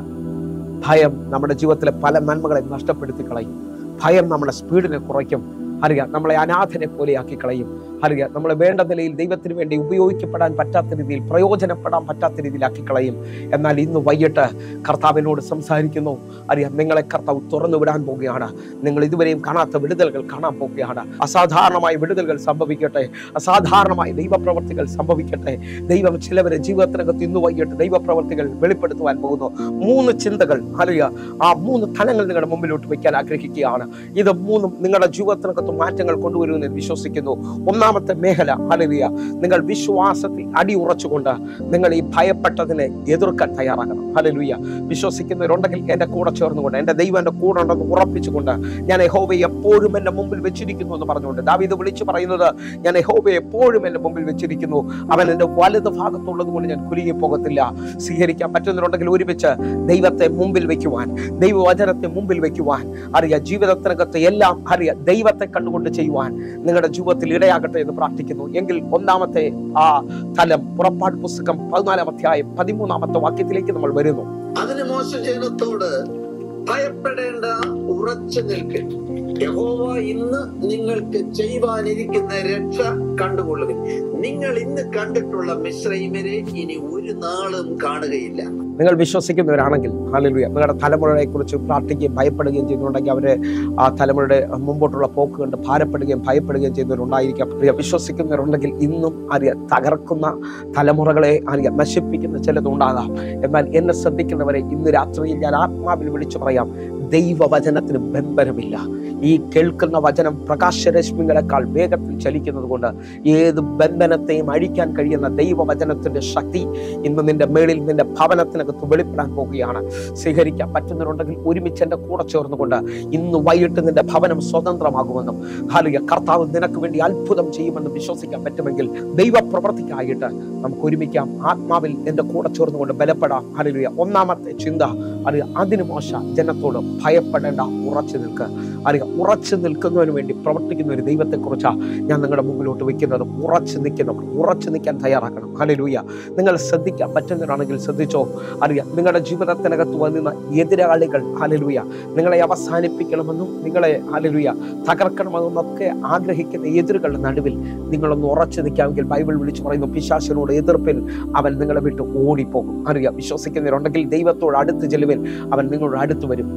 ഭയം നമ്മുടെ ജീവിതത്തിലെ പല നന്മകളെ നഷ്ടപ്പെടുത്തി കളയും. ഭയം നമ്മുടെ സ്പീഡിനെ കുറയ്ക്കും. അറിയാം നമ്മളെ അനാഥനെ പോലെ ആക്കി കളയും. അറിയാം നമ്മളെ വേണ്ട നിലയിൽ ദൈവത്തിന് വേണ്ടി ഉപയോഗിക്കപ്പെടാൻ പറ്റാത്ത രീതിയിൽ, പ്രയോജനപ്പെടാൻ പറ്റാത്ത രീതിയിലാക്കി കളയും. എന്നാൽ ഇന്ന് വൈകിട്ട് കർത്താവിനോട് സംസാരിക്കുന്നു. അറിയാം നിങ്ങളെ കർത്താവ് തുറന്നു വിടാൻ പോവുകയാണ്. നിങ്ങൾ ഇതുവരെയും കാണാത്ത വിടുതലുകൾ കാണാൻ പോവുകയാണ്. അസാധാരണമായ വിടുതലുകൾ സംഭവിക്കട്ടെ, അസാധാരണമായ ദൈവപ്രവർത്തികൾ സംഭവിക്കട്ടെ. ദൈവം ചിലവരെ ജീവിതത്തിനകത്ത് ഇന്ന് വൈകിട്ട് ദൈവപ്രവർത്തികൾ വെളിപ്പെടുത്തുവാൻ പോകുന്നു. 3 ചിന്തകൾ, അറിയാം ആ 3 തലങ്ങൾ നിങ്ങളുടെ മുമ്പിലോട്ട് വയ്ക്കാൻ ആഗ്രഹിക്കുകയാണ്. ഇത് 3 നിങ്ങളുടെ ജീവിതത്തിനകത്ത് മാറ്റങ്ങൾ കൊണ്ടുവരുമെന്ന് വിശ്വസിക്കുന്നു. ഒന്നാമത്തെ മേഖല, ഹല്ലേലൂയ, നിങ്ങൾ വിശ്വാസത്തിൽ അടിയുറച്ചുകൊണ്ട് നിങ്ങൾ ഈ ഭയപ്പെട്ടതിനെ എതിർക്കാൻ തയ്യാറാകണം. ഹല്ലേലൂയ. വിശ്വസിക്കുന്നവരുണ്ടെങ്കിൽ എന്റെ കൂടെ ചേർന്നുകൊണ്ട്, എന്റെ ദൈവം എന്റെ കൂടെ ഉണ്ടെന്ന് ഉറപ്പിച്ചുകൊണ്ട്, ഞാൻ യഹോവയെ എപ്പോഴും എന്റെ മുമ്പിൽ വെച്ചിരിക്കുന്നു എന്ന് പറഞ്ഞുകൊണ്ട് ദാവീദ് വിളിച്ചു പറയുന്നത്, ഞാൻ യഹോവയെ എപ്പോഴും എന്റെ മുമ്പിൽ വെച്ചിരിക്കുന്നു, അവൻ എന്റെ വലത് ഭാഗത്തുള്ളത് കൊണ്ട് ഞാൻ കുലുങ്ങി പോകത്തില്ല. സ്വീകരിക്കാൻ പറ്റുന്നവരുണ്ടെങ്കിൽ ഒരുമിച്ച് ദൈവത്തെ മുമ്പിൽ വെക്കുവാൻ, ദൈവവചനത്തെ മുമ്പിൽ വെക്കുവാൻ, അറിയാം ജീവിതത്തിനകത്ത് എല്ലാം അറിയാം ദൈവത്തെ കണ്ടുകൊണ്ട് ചെയ്യുവാൻ നിങ്ങളുടെ ജീവിതത്തിൽ ഇടയാകട്ടെ എന്ന് പ്രാർത്ഥിക്കുന്നു. എങ്കിൽ ഒന്നാമത്തെ ആ തലം, പുറപ്പാട് പുസ്തകം 14-ാം അധ്യായം 13-ാമത്തെ വാക്യത്തിലേക്ക് നമ്മൾ വരുന്നു. അതിന് മോശ ജനത്തോട്, ഭയപ്പെടേണ്ട, ഉറച്ചു നിൽക്കുക. യഹോവ ഇന്ന് നിങ്ങൾക്ക് ചെയ്യുവാനിരിക്കുന്ന രക്ഷ കണ്ടുകൊള്ളുവിൻ. നിങ്ങൾ ഇന്ന് കണ്ടിട്ടുള്ള മിസ്രയീമ്യരെ ഇനി ഒരു നാളും കാണുകയില്ല. നിങ്ങൾ വിശ്വസിക്കുന്നവരാണെങ്കിൽ, ഹല്ലേലൂയ, നിങ്ങളുടെ തലമുറയെ കുറിച്ച് പ്രാർത്ഥിക്കുകയും ഭയപ്പെടുകയും ചെയ്യുന്നുണ്ടെങ്കിൽ അവര് ആ തലമുറയുടെ മുമ്പോട്ടുള്ള പോക്ക് കണ്ട് ഭാരപ്പെടുകയും ഭയപ്പെടുകയും ചെയ്യുന്നവരുണ്ടായിരിക്കാം. വിശ്വസിക്കുന്നവരുണ്ടെങ്കിൽ ഇന്നും അറിയാം തകർക്കുന്ന തലമുറകളെ അറിയാം നശിപ്പിക്കുന്ന ചിലതുണ്ടാകാം. എന്നാൽ എന്നെ ശ്രദ്ധിക്കുന്നവരെ ഇന്ന് രാത്രിയിൽ ഞാൻ ആത്മാവിൽ വിളിച്ചു പറയാം, ദൈവവചനത്തിന് ബന്ധനമില്ല. ഈ കേൾക്കുന്ന വചനം പ്രകാശരശ്മികളെക്കാൾ വേഗത്തിൽ ചലിക്കുന്നത് കൊണ്ട് ഏത് ബന്ധനത്തെയും അഴിക്കാൻ കഴിയുന്ന ദൈവവചനത്തിന്റെ ശക്തി ഇന്ന് നിന്റെ മേളിൽ, നിന്റെ ഭവനത്തിനകത്ത് വെളിപ്പെടാൻ പോവുകയാണ്. സ്വീകരിക്കാൻ പറ്റുന്നവരുണ്ടെങ്കിൽ ഒരുമിച്ച് എന്റെ കൂടെ ചേർന്നുകൊണ്ട് ഇന്ന് വൈകിട്ട് നിന്റെ ഭവനം സ്വതന്ത്രമാകുമെന്നും, ഹല്ലേലൂയ, കർത്താവ് നിനക്ക് വേണ്ടി അത്ഭുതം ചെയ്യുമെന്നും വിശ്വസിക്കാൻ പറ്റുമെങ്കിൽ ദൈവപ്രവൃത്തിക്കായിട്ട് നമുക്ക് ഒരുമിക്കാം. ആത്മാവിൽ എന്റെ കൂടെ ചേർന്നുകൊണ്ട് ബലപ്പെടാം. ഹല്ലേലൂയ. ഒന്നാമത്തെ ചിന്ത, അറിയാം അതിന് മോശ ജനത്തോട് ഭയപ്പെടേണ്ട, ഉറച്ചു നിൽക്കുക. അറിയാം ഉറച്ചു നിൽക്കുന്നതിന് വേണ്ടി പ്രവർത്തിക്കുന്ന ഒരു ദൈവത്തെക്കുറിച്ചാണ് ഞാൻ നിങ്ങളുടെ മുമ്പിലോട്ട് വെക്കുന്നത്. ഉറച്ചു നിൽക്കുന്നവർ, ഉറച്ചു നിൽക്കാൻ തയ്യാറാക്കണം. ഹല്ലേലൂയ. നിങ്ങൾ ശ്രദ്ധിക്കാൻ പറ്റുന്നവരാണെങ്കിൽ ശ്രദ്ധിച്ചോ. അറിയാം നിങ്ങളുടെ ജീവിതത്തിനകത്ത് വന്നിരുന്ന എതിരാളികൾ, ഹല്ലേലൂയ, നിങ്ങളെ അവസാനിപ്പിക്കണമെന്നും നിങ്ങളെ ഹല്ലേലൂയ തകർക്കണമെന്നൊക്കെ ആഗ്രഹിക്കുന്ന എതിരുകളുടെ നടുവിൽ നിങ്ങളൊന്ന് ഉറച്ചു നിൽക്കാമെങ്കിൽ ബൈബിൾ വിളിച്ചു പറയുന്നു, പിശാചിനോട് എതിർപ്പിൽ അവൻ നിങ്ങളെ വിട്ട് ഓടിപ്പോകും. അറിയാം വിശ്വസിക്കുന്നവരുണ്ടെങ്കിൽ ദൈവത്തോട് അടുത്ത് ചെല്ലുവിൽ അവൻ നിങ്ങളോട് അടുത്ത് വരും.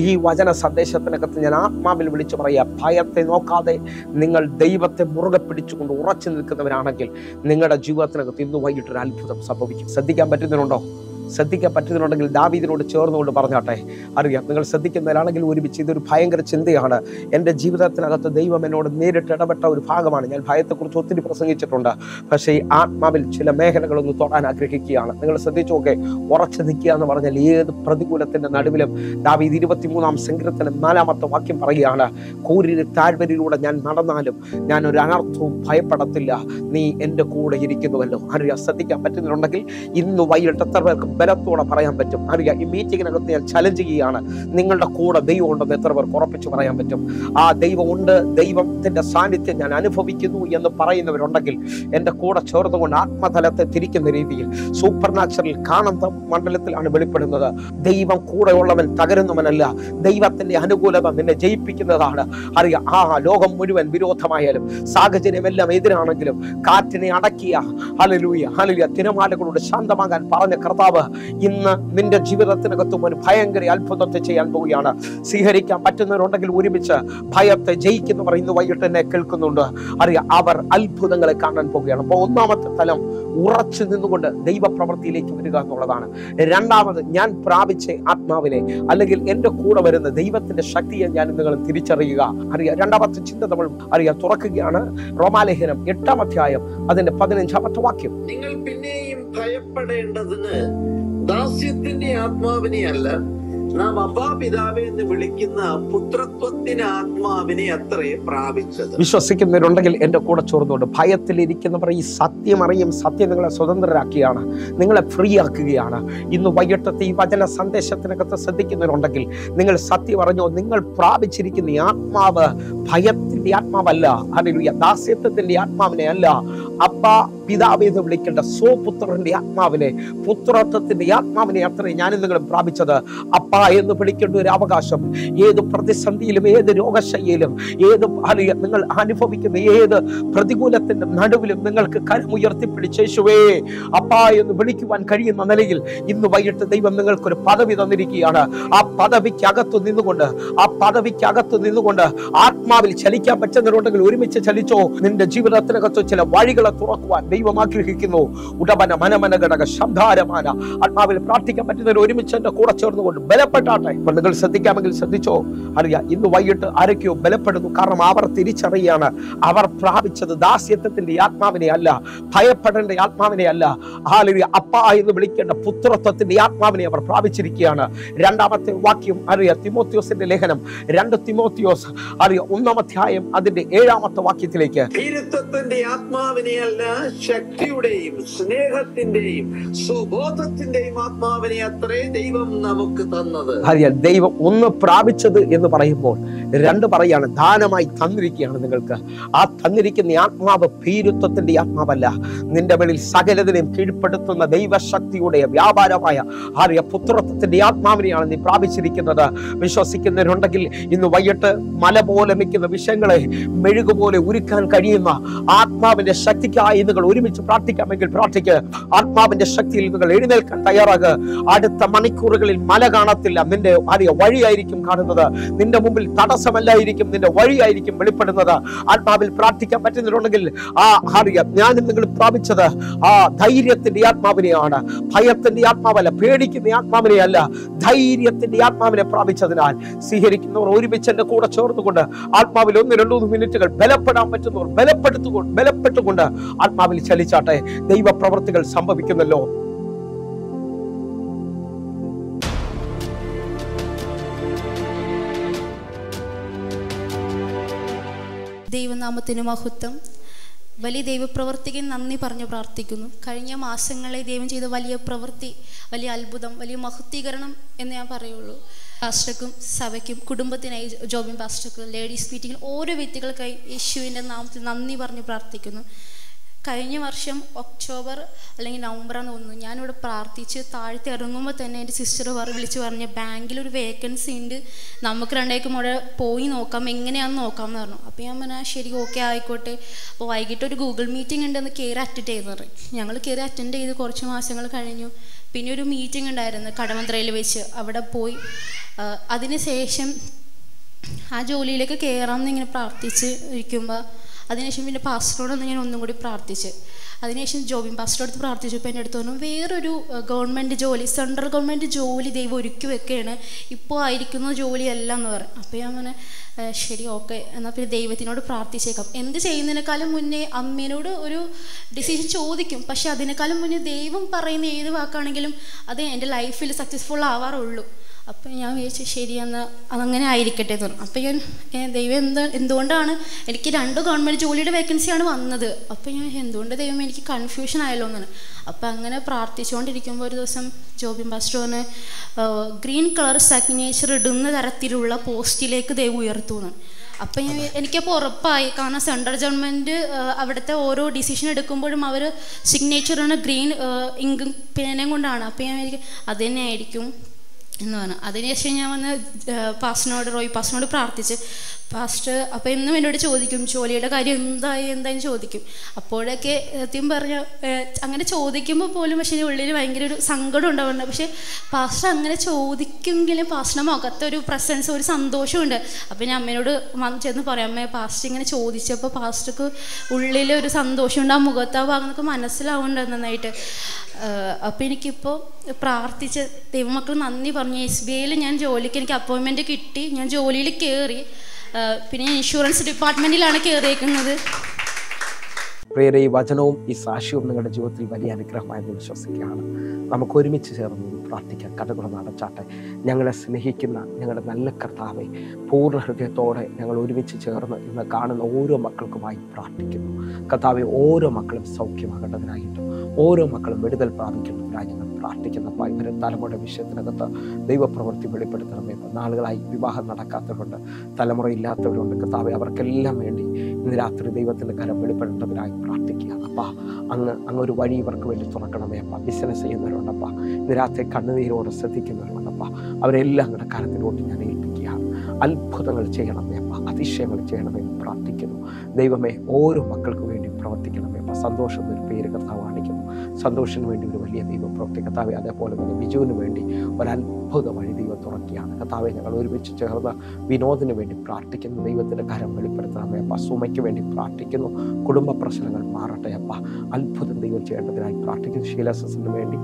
ഈ വചന സന്ദേശത്തിനകത്ത് ഞാൻ ആത്മാവിൽ വിളിച്ചു പറയാം, ഭയത്തെ നോക്കാതെ നിങ്ങൾ ദൈവത്തെ മുറുകെ പിടിച്ചുകൊണ്ട് ഉറച്ചു നിൽക്കുന്നവരാണെങ്കിൽ നിങ്ങളുടെ ജീവിതത്തിനകത്ത് ഇന്ന് വൈകിട്ടൊരു അത്ഭുതം സംഭവിക്കും. ശ്രദ്ധിക്കാൻ പറ്റുന്നവരുണ്ടോ? ശ്രദ്ധിക്കാൻ പറ്റുന്നുണ്ടെങ്കിൽ ദാവീദിനോട് ചേർന്നുകൊണ്ട് പറഞ്ഞാട്ടെ. അറിയാം നിങ്ങൾ ശ്രദ്ധിക്കുന്നവരാണെങ്കിൽ ഒരുമിച്ച് ഇതൊരു ഭയങ്കര ചിന്തയാണ്. എൻ്റെ ജീവിതത്തിനകത്ത് ദൈവം എന്നോട് നേരിട്ട് ഇടപെട്ട ഒരു ഭാഗമാണ്. ഞാൻ ഭയത്തെക്കുറിച്ച് ഒത്തിരി പ്രസംഗിച്ചിട്ടുണ്ട്. പക്ഷേ ഈ ആത്മാവിൽ ചില മേഖലകളൊന്ന് തൊടാൻ ആഗ്രഹിക്കുകയാണ്. നിങ്ങൾ ശ്രദ്ധിച്ചു നോക്കെ. ഉറച്ചു നിൽക്കുക എന്ന് പറഞ്ഞാൽ ഏത് പ്രതികൂലത്തിന്റെ നടുവിലും ദാവീദ് 23-ാം സങ്കീർത്തനം 4-ാമത്തെ വാക്യം പറയുകയാണ്, കൂരിരുൾ താഴ്വരയിലൂടെ ഞാൻ നടന്നാലും ഞാൻ ഒരു അനർത്ഥവും ഭയപ്പെടത്തില്ല, നീ എൻ്റെ കൂടെ ഇരിക്കുന്നുവല്ലോ. അറിയാം ശ്രദ്ധിക്കാൻ പറ്റുന്നുണ്ടെങ്കിൽ ഇന്ന് വൈകിട്ട് എത്ര പേർക്ക് ബലത്തോടെ പറയാൻ പറ്റും? അറിയാം ഈ മീറ്റിങ്ങിനകത്ത് ഞാൻ ചലഞ്ച് ചെയ്യുകയാണ്, നിങ്ങളുടെ കൂടെ ദൈവം ഉണ്ടെന്ന് എത്ര പേർക്ക് ഉറപ്പിച്ച് പറയാൻ പറ്റും? ആ ദൈവം ഉണ്ട്, ദൈവത്തിന്റെ സാന്നിധ്യം ഞാൻ അനുഭവിക്കുന്നു എന്ന് പറയുന്നവരുണ്ടെങ്കിൽ എൻ്റെ കൂടെ ചേർന്നുകൊണ്ട് ആത്മതലത്തെ തിരിക്കുന്ന രീതിയിൽ സൂപ്പർ നാച്ചുറൽ കാണുന്ന മണ്ഡലത്തിലാണ് വെളിപ്പെടുന്നത്. ദൈവം കൂടെയുള്ളവൻ തകരുന്നവനല്ല, ദൈവത്തിന്റെ അനുകൂലത നിന്നെ ജയിപ്പിക്കുന്നതാണ്. അറിയാം ആ ലോകം മുഴുവൻ വിരോധമായാലും സാഹചര്യമെല്ലാം എതിരാണെങ്കിലും കാറ്റിനെ അടക്കിയ ഹല്ലേലൂയ ഹല്ലേലൂയ തിരമാലകളോട് ശാന്തമാകാൻ പറഞ്ഞ കർത്താവ് ഇന്ന് നിന്റെ ജീവിതത്തിനകത്തും ഒരു ഭയങ്കര അത്ഭുതത്തെ ചെയ്യാൻ പോവുകയാണ്. സ്വീകരിക്കാൻ പറ്റുന്നവരുണ്ടെങ്കിൽ ഒരുമിച്ച് ഭയത്തെ ജയിക്കുന്നവർ ഇന്ന് വൈകിട്ട് എന്നെ കേൾക്കുന്നുണ്ട്. അറിയാം അവർ അത്ഭുതങ്ങളെ കാണാൻ പോവുകയാണ്. അപ്പോൾ ഒന്നാമത്തെ തലം ഉറച്ചു നിന്നുകൊണ്ട് ദൈവപ്രവൃത്തിയിലേക്ക് വരിക എന്നുള്ളതാണ്. രണ്ടാമത് ഞാൻ പ്രാപിച്ച ആത്മാവിനെ അല്ലെങ്കിൽ എൻ്റെ കൂടെ വരുന്ന ദൈവത്തിന്റെ ശക്തിയെ ഞാൻ നിങ്ങൾ തിരിച്ചറിയുക. അറിയാം രണ്ടാമത്തെ ചിന്ത നമ്മൾ അറിയാം തുറക്കുകയാണ്. റോമാലേഖനം 8-ാം അധ്യായം അതിന്റെ 15-ാമത്തെ വാക്യം. നിങ്ങൾ പിന്നെയും ഭയപ്പെടേണ്ടതിന് ദാസ്യത്തിന്റെ ആത്മാവിനെ അല്ല, നാം അബ്ബാപിതാവേ എന്ന് വിളിക്കുന്ന പുത്രത്വത്തിന് ആത്മാവിനെ അത്രേ പ്രാപിച്ചത്. വിശ്വസിക്കുന്നവരുണ്ടെങ്കിൽ എന്റെ കൂടെ ചോർന്നുകൊണ്ട് ഭയത്തിലിരിക്കുന്നവർ ഈ സത്യം അറിയും. സത്യം നിങ്ങളെ സ്വതന്ത്രരാക്കിയാണ്, നിങ്ങളെ ഫ്രീ ആക്കുകയാണ്. ഇന്ന് വൈകിട്ടത്തെ ഈ വചന സന്ദേശത്തിനകത്ത് ശ്രദ്ധിക്കുന്നവരുണ്ടെങ്കിൽ നിങ്ങൾ സത്യം അറിഞ്ഞോ, നിങ്ങൾ പ്രാപിച്ചിരിക്കുന്ന ഈ ആത്മാവ് ഭയത്തിന്റെ ആത്മാവല്ല, ഹല്ലേലൂയ, ദാസ്യത്വത്തിന്റെ ആത്മാവിനെ അല്ല, അബ്ബാ പിതാവ് എന്ന് വിളിക്കേണ്ട സ്വപുത്രന്റെ ആത്മാവിനെ, പുത്രത്വത്തിന്റെ ആത്മാവിനെ അത്രയും ഞാനും നിങ്ങളും പ്രാപിച്ചത്. അപ്പ എന്ന് വിളിക്കേണ്ട ഒരു അവകാശം ഏത് പ്രതിസന്ധിയിലും, ഏത് രോഗശയ്യയിലും, ഏത് നിങ്ങൾ അനുഭവിക്കുന്ന ഏത് പ്രതികൂലത്തിന്റെ നടുവിലും നിങ്ങൾക്ക് കരമുയർത്തിപ്പിടിച്ച് യേശുവേ അപ്പ എന്ന് വിളിക്കുവാൻ കഴിയുന്ന നിലയിൽ ഇന്ന് വൈകിട്ട് ദൈവം നിങ്ങൾക്കൊരു പദവി തന്നിരിക്കുകയാണ്. ആ പദവിക്കകത്ത് നിന്നുകൊണ്ട് ആത്മാവിൽ ചലിക്കാൻ പറ്റുന്നവരുണ്ടെങ്കിൽ ഒരുമിച്ച് ചലിച്ചോ. നിന്റെ ജീവിതത്തിനകത്ത് ചില വഴികളെ തുറക്കുവാൻ ദൈവം ആഗ്രഹിക്കുന്നു. ഉടമന മനമന ഘടക ശബ്ദാരമാന ആത്മാവിൽ പ്രാർത്ഥിക്കാൻ പറ്റുന്നവർ ഒരുമിച്ച് എന്റെ കൂടെ ചേർന്നുകൊണ്ട് ബലപ്പെട്ടാട്ടെ. നിങ്ങൾ ശ്രദ്ധിക്കാമെങ്കിൽ ശ്രദ്ധിച്ചോ. അറിയാം, ഇന്ന് വൈകിട്ട് ആരൊക്കെയോ ബലപ്പെടുന്നു. കാരണം അവർ തിരിച്ചറിയാണ് അവർ പ്രാപിച്ചത് ദാസ്യത്വത്തിന്റെ ആത്മാവിനെ അല്ല, ഭയപ്പെടേണ്ട ആത്മാവിനെ അല്ല, അപ്പ എന്ന് വിളിക്കേണ്ട പുത്രത്വത്തിന്റെ ആത്മാവിനെ അവർ പ്രാപിച്ചിരിക്കുകയാണ്. രണ്ടാമത്തെ വാക്യം അറിയാം, തിമോത്തിയോസിന്റെ ലേഖനം 2 തിമോത്തിയോസ് 1 അധ്യായം അതിന്റെ 7-ാമത്തെ വാക്യത്തിലേക്ക്. ഭീരുത്വത്തിന്റെ ആത്മാവിനെ അല്ല, ശക്തിയുടെയും സ്നേഹത്തിന്റെയും സുബോധത്തിന്റെയും ആത്മാവിനെ അത്രേ ദൈവം നമുക്ക് തന്നത്. അറിയാം, ദൈവം ഒന്ന് പ്രാപിച്ചത് എന്ന് പറയുമ്പോൾ 2 പറയാണ്, ദാനമായി തന്നിരിക്കുകയാണ് നിങ്ങൾക്ക്. ആ തന്നിരിക്കുന്ന ആത്മാവ് ഭീരുത്വത്തിന്റെ ആത്മാവല്ല, നിന്റെ മേളിൽ സകലതിനെയും കീഴ്പ്പെടുത്തുന്ന ദൈവശക്തിയുടെ വ്യാപാരമായ പുത്രത്വത്തിന്റെ ആത്മാവിനെയാണ് നീ പ്രാപിച്ചിരിക്കുന്നത്. വിശ്വസിക്കുന്നവരുണ്ടെങ്കിൽ ഇന്ന് വൈകിട്ട് മല പോലെ നിൽക്കുന്ന വിഷയങ്ങളെ മെഴുകുപോലെ ഉരുക്കാൻ കഴിയുന്ന ആത്മാവിന്റെ ശക്തിക്കായി നിങ്ങൾ ഒരുമിച്ച് പ്രാർത്ഥിക്കാമെങ്കിൽ പ്രാർത്ഥിക്ക്. ആത്മാവിന്റെ ശക്തിയിൽ നിങ്ങൾ എഴുന്നേൽക്കാൻ തയ്യാറാകുക. അടുത്ത മണിക്കൂറുകളിൽ മല കാണത്തില്ല, നിന്റെ വഴിയായിരിക്കും കാണുന്നത്. നിന്റെ മുമ്പിൽ തടസ്സമല്ലായിരിക്കും, നിന്റെ വഴിയായിരിക്കും വെളിപ്പെടുന്നത്. ആത്മാവിൽ പ്രാർത്ഥിക്കാൻ പറ്റുന്നവരുണ്ടെങ്കിൽ ഞാനും നിങ്ങൾ പ്രാപിച്ചത് ധൈര്യത്തിന്റെ ആത്മാവിനെയാണ്, ഭയത്തിന്റെ ആത്മാവല്ല, പേടിക്കുന്ന ആത്മാവിനെ അല്ല, ധൈര്യത്തിന്റെ ആത്മാവിനെ പ്രാപിച്ചതിനാൽ സ്വീകരിക്കുന്നവർ ഒരുമിച്ച് എന്റെ കൂടെ ചേർന്നുകൊണ്ട് ആത്മാവിൽ 1-2 മിനിറ്റുകൾ ബലപ്പെടാൻ പറ്റുന്നവർ ബലപ്പെട്ടുകൊണ്ട് ആത്മാവിൽ ചലിച്ചാട്ടെ. ദൈവപ്രവൃത്തികൾ സംഭവിക്കുന്നല്ലോ. ദൈവനാമത്തിന് മഹത്വം. വലിയ ദൈവപ്രവർത്തിക്ക് നന്ദി പറഞ്ഞു പ്രാർത്ഥിക്കുന്നു. കഴിഞ്ഞ മാസങ്ങളെ ദൈവം ചെയ്ത വലിയ പ്രവൃത്തി, വലിയ അത്ഭുതം, വലിയ മഹത്വീകരണം എന്ന് ഞാൻ പറയുള്ളൂ. പാസ്റ്റർക്കും സഭയ്ക്കും കുടുംബത്തിനായി ജോബിൻ പാസ്റ്റർക്ക്, ലേഡീസ് മീറ്റിങ്ങിൽ ഓരോ വ്യക്തികൾക്കായി യേശുവിൻ്റെ നാമത്തിൽ നന്ദി പറഞ്ഞ് പ്രാർത്ഥിക്കുന്നു. കഴിഞ്ഞ വർഷം ഒക്ടോബർ അല്ലെങ്കിൽ നവംബറാന്ന് തോന്നുന്നു, ഞാനിവിടെ പ്രാർത്ഥിച്ച് താഴ്ത്തി ഇറങ്ങുമ്പോൾ തന്നെ എൻ്റെ സിസ്റ്റർ വിളിച്ച് പറഞ്ഞ് ബാങ്കിലൊരു വേക്കൻസി ഉണ്ട്, നമുക്ക് രണ്ടേക്കും അവിടെ പോയി നോക്കാം, എങ്ങനെയാണെന്ന് നോക്കാം എന്ന് പറഞ്ഞു. അപ്പോൾ ഞാൻ പറഞ്ഞാൽ ശരി, ഓക്കെ ആയിക്കോട്ടെ. അപ്പോൾ വൈകിട്ട് ഒരു ഗൂഗിൾ മീറ്റിംഗ് ഉണ്ടെന്ന് കയറി അറ്റൻഡ് ചെയ്തത്. ഞങ്ങൾ കയറി അറ്റൻഡ് ചെയ്ത് കുറച്ച് മാസങ്ങൾ കഴിഞ്ഞു. പിന്നെ ഒരു മീറ്റിംഗ് ഉണ്ടായിരുന്നു കടവന്ത്രയിൽ വെച്ച്, അവിടെ പോയി. അതിനുശേഷം ആ ജോലിയിലേക്ക് കയറാമെന്ന് ഇങ്ങനെ പ്രാർത്ഥിച്ച് ഇരിക്കുമ്പോൾ അതിനുശേഷം പിന്നെ പാസ്റ്ററോടൊന്ന് ഞാൻ ഒന്നും കൂടി പ്രാർത്ഥിച്ച്. അതിനുശേഷം ജോബിൻ പാസ്റ്ററോട് പ്രാർത്ഥിച്ചപ്പോൾ എൻ്റെ അടുത്ത് പറഞ്ഞു, വേറൊരു ഗവൺമെൻറ് ജോലി, സെൻട്രൽ ഗവൺമെൻറ് ജോലി ദൈവം ഒരുക്കി വെക്കുകയാണ്, ഇപ്പോൾ ആയിരിക്കുന്ന ജോലിയല്ല എന്ന് പറഞ്ഞു. അപ്പോൾ ഞാൻ പറഞ്ഞു ശരി, ഓക്കെ, എന്നാൽ പിന്നെ ദൈവത്തിനോട് പ്രാർത്ഥിച്ചേക്കാം. എന്ത് ചെയ്യുന്നതിനേക്കാളും മുന്നേ അമ്മേനോട് ഒരു ഡിസിഷൻ ചോദിക്കും, പക്ഷെ അതിനേക്കാളും മുന്നേ ദൈവം പറയുന്ന ഏത് വാക്കാണെങ്കിലും അത് എൻ്റെ ലൈഫിൽ സക്സസ്ഫുൾ ആവാറുള്ളൂ. അപ്പം ഞാൻ വിചാരിച്ചു ശരി, എന്നാൽ അതങ്ങനെ ആയിരിക്കട്ടെ എന്ന് പറഞ്ഞു. അപ്പം ഞാൻ ദൈവം എന്തുകൊണ്ടാണ് എനിക്ക് 2 ഗവൺമെൻറ് ജോലിയുടെ വേക്കൻസിയാണ് വന്നത്, അപ്പം ഞാൻ എന്തുകൊണ്ട് ദൈവം എനിക്ക് കൺഫ്യൂഷൻ ആയല്ലോ എന്നാണ്. അപ്പം അങ്ങനെ പ്രാർത്ഥിച്ചുകൊണ്ടിരിക്കുമ്പോൾ ഒരു ദിവസം ജോബിൻ പാസ്റ്ററിന് ഗ്രീൻ കളർ സിഗ്നേച്ചർ ഇടുന്ന തരത്തിലുള്ള പോസ്റ്റിലേക്ക് ദൈവം ഉയർത്തുന്നു. അപ്പം എനിക്കപ്പോൾ ഉറപ്പായി, കാരണം സെൻട്രൽ ഗവൺമെൻറ് അവിടുത്തെ ഓരോ ഡിസിഷൻ എടുക്കുമ്പോഴും അവർ സിഗ്നേച്ചറാണ് ഗ്രീൻ ഇങ്ക് പേനയും കൊണ്ടാണ്. അപ്പം ഞാൻ എനിക്ക് അത് തന്നെ ആയിരിക്കും എന്ന് പറഞ്ഞു. അതിനുശേഷം ഞാൻ വന്ന് റോയ് പാസ്റ്ററിനോട് പ്രാർത്ഥിച്ച്. പാസ്റ്റർ അപ്പോൾ എന്നും എന്നോട് ചോദിക്കും ജോലിയുടെ കാര്യം എന്തായെന്ന് ചോദിക്കും. അപ്പോഴൊക്കെ സത്യം പറഞ്ഞ അങ്ങനെ ചോദിക്കുമ്പോൾ പോലും പക്ഷേ ഉള്ളിൽ ഭയങ്കര ഒരു സങ്കടം ഉണ്ടാവുന്നുണ്ട്. പക്ഷേ പാസ്റ്റർ അങ്ങനെ ചോദിക്കുമെങ്കിലും പാസ്റ്ററിൻ്റെ മുഖത്തൊരു പ്രസൻസ്, ഒരു സന്തോഷമുണ്ട്. അപ്പോൾ ഞാൻ അമ്മേനോട് ചെന്ന് പറയാം, അമ്മേ പാസ്റ്റർ ഇങ്ങനെ ചോദിച്ചപ്പോൾ പാസ്റ്റർക്ക് ഉള്ളിൽ ഒരു സന്തോഷമുണ്ട്, ആ മുഖത്ത് ആ ഭാഗത്തൊക്കെ മനസ്സിലാവുന്നുണ്ട് നന്നായിട്ട്. അപ്പോൾ എനിക്കിപ്പോൾ പ്രാർത്ഥിച്ച് ദൈവമക്കൾ നന്ദി പറഞ്ഞു. SBIയിൽ ഞാൻ ജോലിക്ക് എനിക്ക് അപ്പോയിൻമെൻറ്റ് കിട്ടി, ഞാൻ ജോലിയിൽ കയറി. പിന്നെ ഇൻഷുറൻസ് ഡിപ്പാർട്ട്മെൻറ്റിലാണ് കയറിയേക്കുന്നത്. പ്രിയരെ, ഈ വചനവും ഈ സാക്ഷ്യവും നിങ്ങളുടെ ജീവിതത്തിൽ വലിയ അനുഗ്രഹമായെന്ന് വിശ്വസിക്കുകയാണ്. നമുക്ക് ഒരുമിച്ച് ചേർന്ന് പ്രാർത്ഥിക്കാം. കടകൾ നടച്ചാട്ടെ. ഞങ്ങളെ സ്നേഹിക്കുന്ന ഞങ്ങളുടെ നല്ല കർത്താവെ, പൂർണ്ണ ഹൃദയത്തോടെ ഞങ്ങൾ ഒരുമിച്ച് ചേർന്ന് ഇന്ന് കാണുന്ന ഓരോ മക്കൾക്കുമായി പ്രാർത്ഥിക്കുന്നു. കർത്താവെ, ഓരോ മക്കളും സൗഖ്യമാകേണ്ടതിനായിട്ടും ഓരോ മക്കളും വിടുതൽ പ്രാപിക്കേണ്ടതിനായി ഞങ്ങൾ പ്രാർത്ഥിക്കുന്നപ്പോൾ ഇവരെ തലമുറയുടെ വിഷയത്തിനകത്ത് ദൈവപ്രവൃത്തി വെളിപ്പെടുത്തണമേ. നാളുകളായി വിവാഹം നടക്കാത്തവരുണ്ട്, തലമുറ ഇല്ലാത്തവരുണ്ട് കർത്താവെ, അവർക്കെല്ലാം വേണ്ടി ഇന്ന് രാത്രി ദൈവത്തിൻ്റെ കരം വെളിപ്പെടേണ്ടതിനായി പ്രാർത്ഥിക്കുക. അപ്പാ അങ്ങ് ഒരു വഴി ഇവർക്ക് വേണ്ടി തുറക്കണമേ അപ്പ. ബിസിനസ് ചെയ്യുന്നവരുണ്ടപ്പാ, ഇന്ന് രാത്രി കണ്ണുനീരോടെ ശ്രദ്ധിക്കുന്നവരുണ്ടപ്പാ, അവരെല്ലാം അങ്ങയുടെ കരത്തിലോട്ട് ഞാൻ ഏൽപ്പിക്കുകയാണ്. അത്ഭുതങ്ങൾ ചെയ്യണമേ അപ്പ, അതിശയങ്ങൾ ചെയ്യണമേ എന്ന് പ്രാർത്ഥിക്കുന്നു. ദൈവമേ, ഓരോ മക്കൾക്ക് വേണ്ടി പ്രവർത്തിക്കണമേ അപ്പ. സന്തോഷം എന്നൊരു പേര് കർത്താവ് കാണിക്കുന്നു. സന്തോഷത്തിന് വേണ്ടി ഒരു വലിയ ദൈവം പ്രവർത്തി കർത്താവെ. അതേപോലെ തന്നെ ബിജുവിന് വേണ്ടി ഒരത്ഭുത വഴി ദൈവം തുറക്കുകയാണ് കർത്താവെ. ഞങ്ങൾ ഒരുമിച്ച് ചേർന്ന് വിനോദിന് വേണ്ടി പ്രാർത്ഥിക്കുന്നു. ദൈവത്തിൻ്റെ കരം വെളിപ്പെടുത്തണമേ അപ്പ. സുമയ്ക്ക് വേണ്ടി പ്രാർത്ഥിക്കുന്നു. കുടുംബ പ്രശ്നങ്ങൾ മാറട്ടെ അപ്പ. അത്ഭുതം ദൈവം ചെയ്യേണ്ടതിനായി പ്രാർത്ഥിക്കുന്നു. ശീലസസിന് വേണ്ടി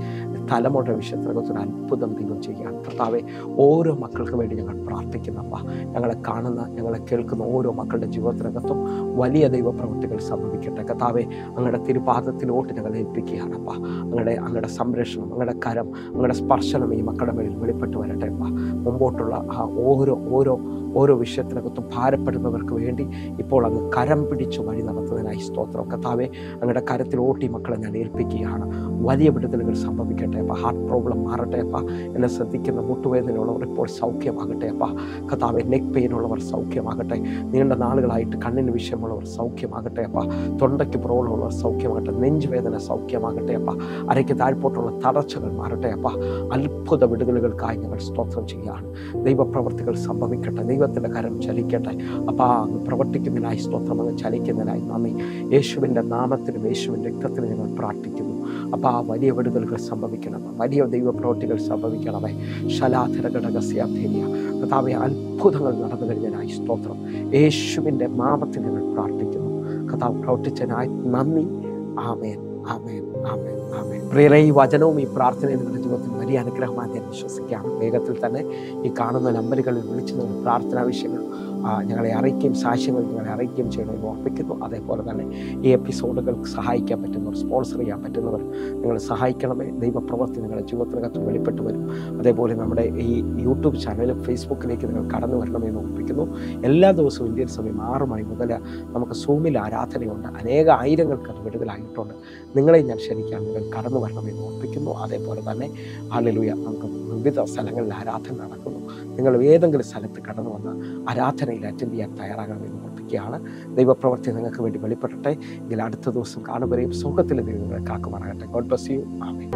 തലമുറ വിഷയത്തിനകത്തൊരു അത്ഭുതം ദൈവം ചെയ്യുകയാണ് കർത്താവെ. ഓരോ മക്കൾക്ക് വേണ്ടി ഞങ്ങൾ പ്രാർത്ഥിക്കുന്നപ്പ. ഞങ്ങളെ കാണുന്ന, ഞങ്ങളെ കേൾക്കുന്ന ഓരോ മക്കളുടെ ജീവിതത്തിനകത്തും വലിയ ദൈവപ്രവൃത്തികൾ സംഭവിക്കട്ടെ കർത്താവെ. അങ്ങയുടെ തിരുപാദത്തിലോട്ട് ഞങ്ങൾ ഏൽപ്പിക്കുകയാണ് അപ്പ. അങ്ങയുടെ സംരക്ഷണം, അങ്ങയുടെ കരം, അങ്ങയുടെ സ്പർശനം ഈ മക്കളുടെ മേളിൽ വെളിപ്പെട്ട് വരട്ടെ അപ്പ. മുമ്പോട്ടുള്ള ആ ഓരോ വിഷയത്തിനകത്തും ഭാരപ്പെടുന്നവർക്ക് വേണ്ടി ഇപ്പോൾ അങ്ങ് കരം പിടിച്ച് വഴി നടത്തുന്നതിനായി സ്തോത്രം കർത്താവെ. അങ്ങയുടെ കരത്തിലോട്ട് ഈ മക്കളെ ഞാൻ ഏൽപ്പിക്കുകയാണ്. വലിയ വിടുതലുകൾ സംഭവിക്കട്ടെ അപ്പ. ഹാർട്ട് പ്രോബ്ലം മാറട്ടെ അപ്പ. എന്നെ ശ്രദ്ധിക്കുന്ന മുട്ടുവേദനയുള്ളവർ ഇപ്പോൾ സൗഖ്യമാകട്ടെ അപ്പ. കർത്താവെ, നെക്ക് പെയിൻ ഉള്ളവർ സൗഖ്യമാകട്ടെ. നീണ്ട നാളുകളായിട്ട് കണ്ണിന് വിഷയമുള്ളവർ സൗഖ്യമാകട്ടെ അപ്പ. തൊണ്ടയ്ക്ക് പ്രോബ്ലം ഉള്ളവർ സൗഖ്യമാകട്ടെ. നെഞ്ചുവേദന സൗഖ്യമാകട്ടെ അപ്പ. അരയ്ക്ക് താഴ്പോട്ടുള്ള തടസ്സങ്ങൾ മാറട്ടെ അപ്പ. അത്ഭുത വിടുതലുകൾക്കായി ഞങ്ങൾ സ്തോത്രം ചെയ്യുകയാണ്. ദൈവപ്രവർത്തികൾ സംഭവിക്കട്ടെ. ദൈവത്തിൻ്റെ കരം ചലിക്കട്ടെ അപ്പ. അങ്ങ് പ്രവർത്തിക്കുന്നതിനായി സ്തോത്രം, അങ്ങ് ചലിക്കുന്നതിനായി നന്ദി. യേശുവിൻ്റെ നാമത്തിലും യേശുവിൻ്റെ രക്തത്തിലും ഞങ്ങൾ പ്രാർത്ഥിക്കുന്നു അപ്പ. വലിയ വിടുതലുകൾ സംഭവിക്കണം, വലിയ ദൈവപ്രവൃത്തികൾ സംഭവിക്കണമേ. ശലാധരഘടകസ്യാധേനിയ കർത്താവെ, അത്ഭുതങ്ങൾ നടന്നു കഴിഞ്ഞതിനായി സ്തോത്രം. യേശുവിൻ്റെ നാമത്തിൽ ഞങ്ങൾ പ്രാർത്ഥിക്കുന്നു കർത്താവ്. പ്രവർത്തിച്ചതിനായി നന്ദി. ആമേൻ, ആമേൻ, ആമേൻ, ആമേൻ. പ്രിയരേ, ഈ വചനവും ഈ പ്രാർത്ഥനയും നിങ്ങളുടെ ജീവിതത്തിൽ വലിയ അനുഗ്രഹമായി ഞാൻ വിശ്വസിക്കുകയാണ്. വേഗത്തിൽ തന്നെ ഈ കാണുന്ന നമ്പറുകളിൽ വിളിച്ച് നിങ്ങൾ പ്രാർത്ഥനാ വിഷയങ്ങൾ ഞങ്ങളെ അറിയിക്കുകയും സാക്ഷ്യങ്ങൾ ഞങ്ങളെ അറിയിക്കുകയും ചെയ്യണമെന്ന് ഓർപ്പിക്കുന്നു. അതേപോലെ തന്നെ ഈ എപ്പിസോഡുകൾക്ക് സഹായിക്കാൻ പറ്റുന്നവർ, സ്പോൺസർ ചെയ്യാൻ പറ്റുന്നവർ നിങ്ങൾ സഹായിക്കണമേ. ദൈവപ്രവൃത്തി നിങ്ങളുടെ ജീവിതത്തിനകത്ത് വെളിപ്പെട്ട് വരും. അതേപോലെ നമ്മുടെ ഈ യൂട്യൂബ് ചാനലും ഫേസ്ബുക്കിലേക്ക് നിങ്ങൾ കടന്നു വരണമെന്ന് ഓർപ്പിക്കുന്നു. എല്ലാ ദിവസവും ഇന്ത്യൻ സമയം 6 മണി മുതൽ നമുക്ക് സൂമിൽ ആരാധനയുണ്ട്. ആയിരങ്ങൾക്ക് അത് വിടുതലായിട്ടുണ്ട്. നിങ്ങളെ ഞാൻ ക്ഷണിക്കാൻ നിങ്ങൾ കടന്നു വരണമെന്ന് ഓർപ്പിക്കുന്നു. അതേപോലെ തന്നെ ഹല്ലേലൂയ, നമുക്ക് വിവിധ സ്ഥലങ്ങളിൽ ആരാധന നടക്കുന്നു. നിങ്ങൾ ഏതെങ്കിലും സ്ഥലത്ത് കടന്നു വന്ന് ആരാധനയിൽ അറ്റൻഡ് ചെയ്യാൻ തയ്യാറാകണമെന്ന് ഓർപ്പിക്കുകയാണ്. ദൈവപ്രവൃത്തി നിങ്ങൾക്ക് വേണ്ടി വെളിപ്പെടട്ടെ. എങ്കിൽ അടുത്ത ദിവസം കാണുമ്പോഴേയും സുഖത്തിൽ ദൈവം നിങ്ങളെ കാക്കുമാറാകട്ടെ. God bless you. ആമേൻ.